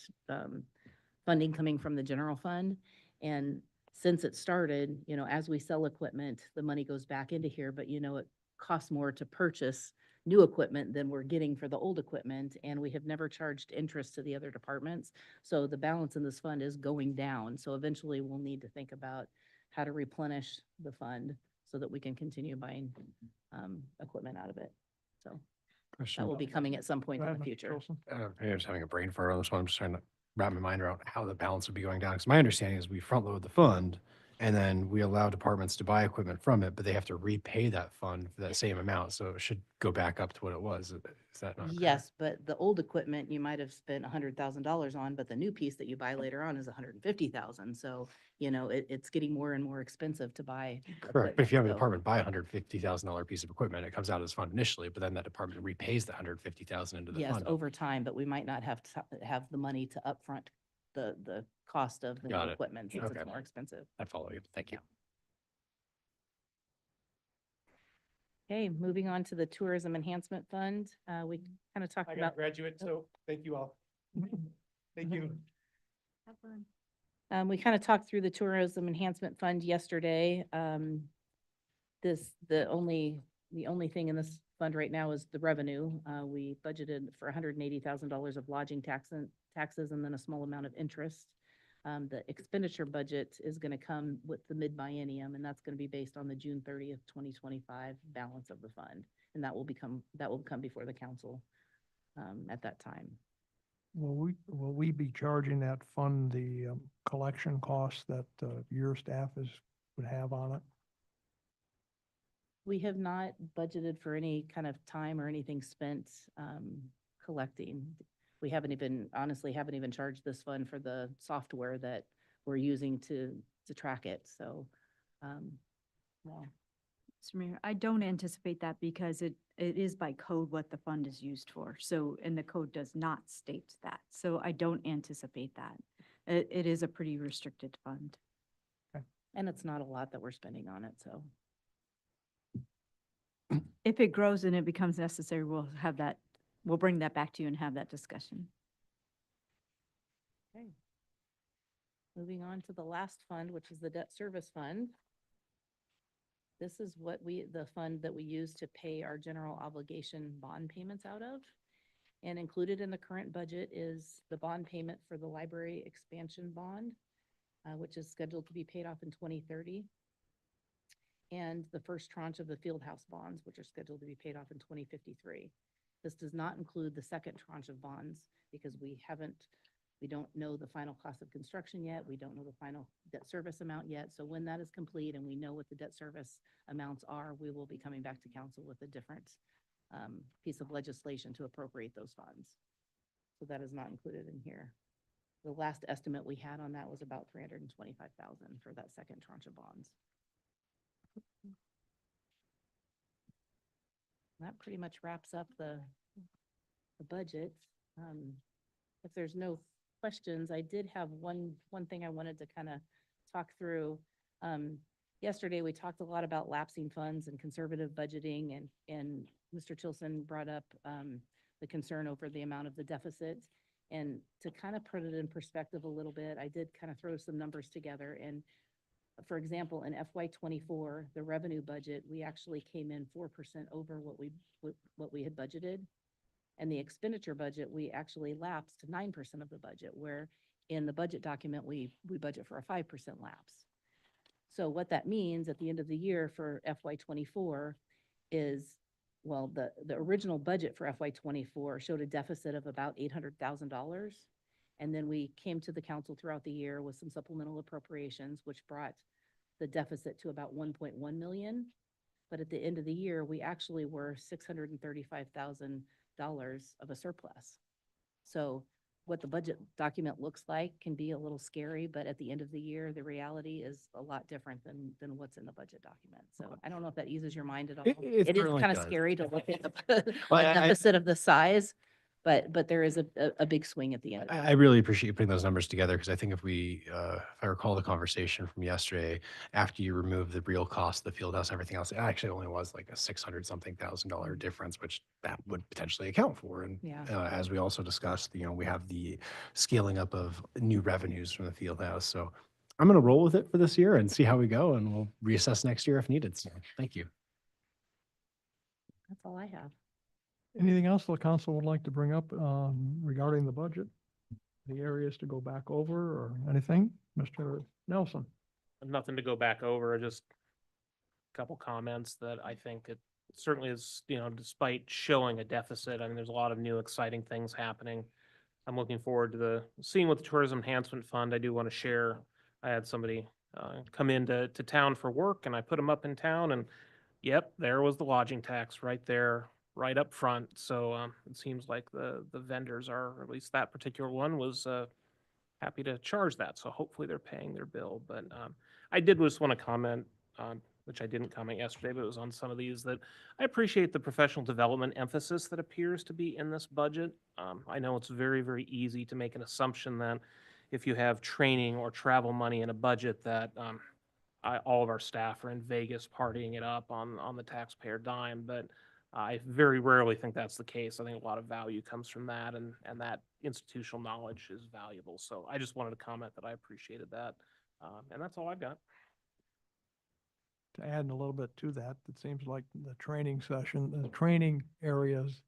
S14: funding coming from the general fund. And since it started, as we sell equipment, the money goes back into here, but it costs more to purchase new equipment than we're getting for the old equipment, and we have never charged interest to the other departments. So the balance in this fund is going down. So eventually we'll need to think about how to replenish the fund so that we can continue buying equipment out of it. So that will be coming at some point
S1: Go
S14: in
S1: ahead,
S14: the
S1: Mr.
S14: future.
S1: Wilson.
S5: Maybe I'm just having a brain fart on this one. I'm just trying to wrap my mind around how the balance would be going down. Because my understanding is we front load the fund and then we allow departments to buy equipment from it, but they have to repay that fund for that same amount. So it should go back up to what it was. Is that not correct?
S14: Yes, but the old equipment you might have spent $100,000 on, but the new piece that you buy later on is $150,000. So, it's getting more and more expensive to buy.
S5: Correct. But if you have a
S14: equipment, so-
S5: department buy a $150,000 piece of equipment, it comes out of this fund initially, but then that department repays the $150,000 into the
S14: Yes,
S5: fund.
S14: over time, but we might not have to have the money to upfront the cost of the new
S5: Got it.
S14: equipment since
S5: Okay.
S14: it's more expensive.
S5: I follow you. Thank you.
S14: Okay, moving on to the Tourism Enhancement Fund. We kind of talked about.
S5: graduate, so thank you all. Thank you.
S2: Have fun.
S14: We kind of talked through the Tourism Enhancement Fund yesterday. The only thing in this fund right now is the revenue. We budgeted for $180,000 of lodging taxes and then a small amount of interest. The expenditure budget is going to come with the mid-biennium, and that's going to be based on the June 30th, 2025 balance of the fund. And that will come before the council at that time.
S1: Will we be charging that fund the collection costs that your staff would have on it?
S14: We have not budgeted for any kind of time or anything spent collecting. We honestly haven't even charged this fund for the software that we're using to track it. So, well,
S2: Mr. Mayor, I don't anticipate that because it is by code what the fund is used for. So, and the code does not state that. So I don't anticipate that. It is a pretty restricted fund.
S14: and it's not a lot that we're spending on it, so.
S2: If it grows and it becomes necessary, we'll bring that back to you and have that discussion.
S14: Okay. Moving on to the last fund, which is the debt service fund. This is the fund that we use to pay our general obligation bond payments out of. And included in the current budget is the bond payment for the library expansion bond, which is scheduled to be paid off in 2030. And the first tranche of the field house bonds, which are scheduled to be paid off in 2053. This does not include the second tranche of bonds because we don't know the final cost of construction yet. We don't know the final debt service amount yet. So when that is complete and we know what the debt service amounts are, we will be coming back to council with a different piece of legislation to appropriate those funds. So that is not included in here. The last estimate we had on that was about $325,000 for that second tranche of bonds. That pretty much wraps up the budget. If there's no questions, I did have one thing I wanted to kind of talk through. Yesterday, we talked a lot about lapsing funds and conservative budgeting, and Mr. Chilson brought up the concern over the amount of the deficit. And to kind of put it in perspective a little bit, I did kind of throw some numbers together. And for example, in FY24, the revenue budget, we actually came in 4% over what we had budgeted. And the expenditure budget, we actually lapsed 9% of the budget, where in the budget document, we budget for a 5% lapse. So what that means at the end of the year for FY24 is well, the original budget for FY '24 showed a deficit of about $800,000. And then we came to the council throughout the year with some supplemental appropriations, which brought the deficit to about 1.1 million. But at the end of the year, we actually were $635,000 of a surplus. So what the budget document looks like can be a little scary, but at the end of the year, the reality is a lot different than what's in the budget document. So I don't know if that eases your mind at all.
S5: It
S14: It is
S5: certainly
S14: kind of
S5: does.
S14: scary to look at
S5: Well,
S14: a
S5: I-
S14: deficit of the size, but there is a big swing at the end.
S5: I really appreciate you putting those numbers together because I think if I recall the conversation from yesterday, after you remove the real cost, of the field house, everything else, it actually only was like a 600 something thousand difference, which that would potentially account for. And
S14: Yeah.
S5: as we also discussed, we have the scaling up of new revenues from the field house. So I'm going to roll with it for this year and see how we go, and we'll reassess next year if needed. So thank you.
S14: That's all I have.
S1: Anything else the council would like to bring up regarding the budget? The areas to go back over or anything? Mr. Nelson?
S17: Nothing to go back over, just a couple comments that I think it certainly is, despite showing a deficit, I mean, there's a lot of new exciting things happening. I'm looking forward to seeing what the Tourism Enhancement Fund, I do want to share. I had somebody come into town for work, and I put them up in town, and yep, there was the lodging tax right there, right up front. So it seems like the vendors are, or at least that particular one was happy to charge that. So hopefully they're paying their bill. But I did just want to comment, which I didn't comment yesterday, but it was on some of these, that I appreciate the professional development emphasis that appears to be in this budget. I know it's very, very easy to make an assumption that if you have training or travel money in a budget that all of our staff are in Vegas partying it up on the taxpayer dime, but I very rarely think that's the case. I think a lot of value comes from that, and that institutional knowledge is valuable. So I just wanted to comment that I appreciated that, and that's all I've got.
S1: To add a little bit to that, it seems like the training session, the training areas,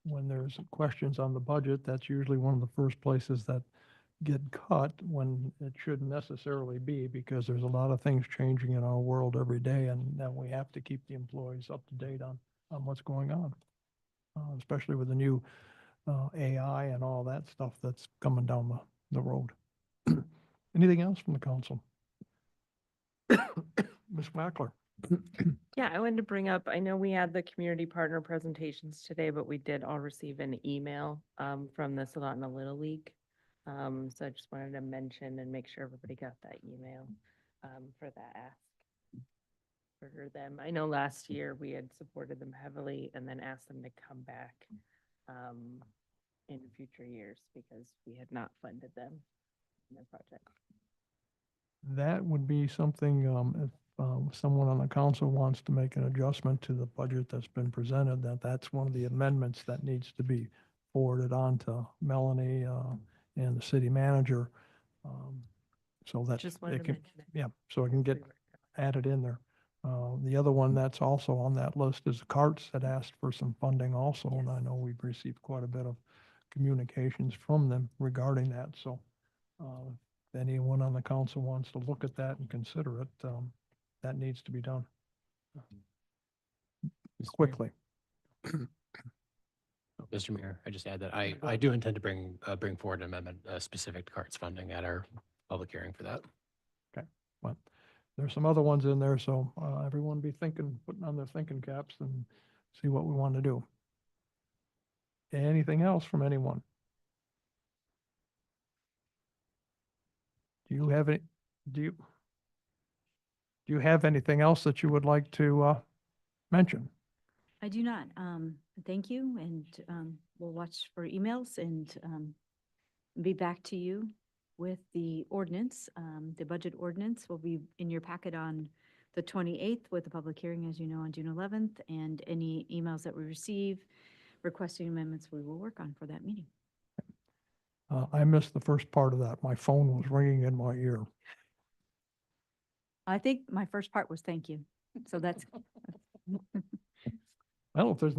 S1: when there's questions on the budget, that's usually one of the first places that get cut when it shouldn't necessarily be, because there's a lot of things changing in our world every day, and then we have to keep the employees up to date on what's going on, especially with the new AI and all that stuff that's coming down the road. Anything else from the council? Ms. Wackler?
S11: Yeah, I wanted to bring up, I know we had the community partner presentations today, but we did all receive an email from the Soldotna Little League. So I just wanted to mention and make sure everybody got that email for that ask for them. I know last year we had supported them heavily and then asked them to come back in future years because we had not funded them in their project.
S1: That would be something, if someone on the council wants to make an adjustment to the budget that's been presented, that's one of the amendments that needs to be forwarded on to Melanie and the city manager, so that
S11: Just wanted
S1: it
S11: to
S1: can,
S11: mention it.
S1: yeah, so it can get added in there. The other one that's also on that list is carts that asked for some funding also, and I know we've received quite a bit of communications from them regarding that. So if anyone on the council wants to look at that and consider it, that needs to be done quickly.
S5: Mr. Mayor, I just add that I do intend to bring forward an amendment specific to carts funding at our public hearing for that.
S1: Okay, well, there's some other ones in there, so everyone be thinking, putting on their thinking caps and see what we want to do. Anything else from anyone? Do you have any, do you have anything else that you would like to mention?
S2: I do not. Thank you, and we'll watch for emails and be back to you with the ordinance. The budget ordinance will be in your packet on the 28th with the public hearing, as you know, on June 11th, and any emails that we receive requesting amendments we will work on for that meeting.
S1: I missed the first part of that. My phone was ringing in my ear.
S2: I think my first part was thank you. So that's.
S1: Well, if there's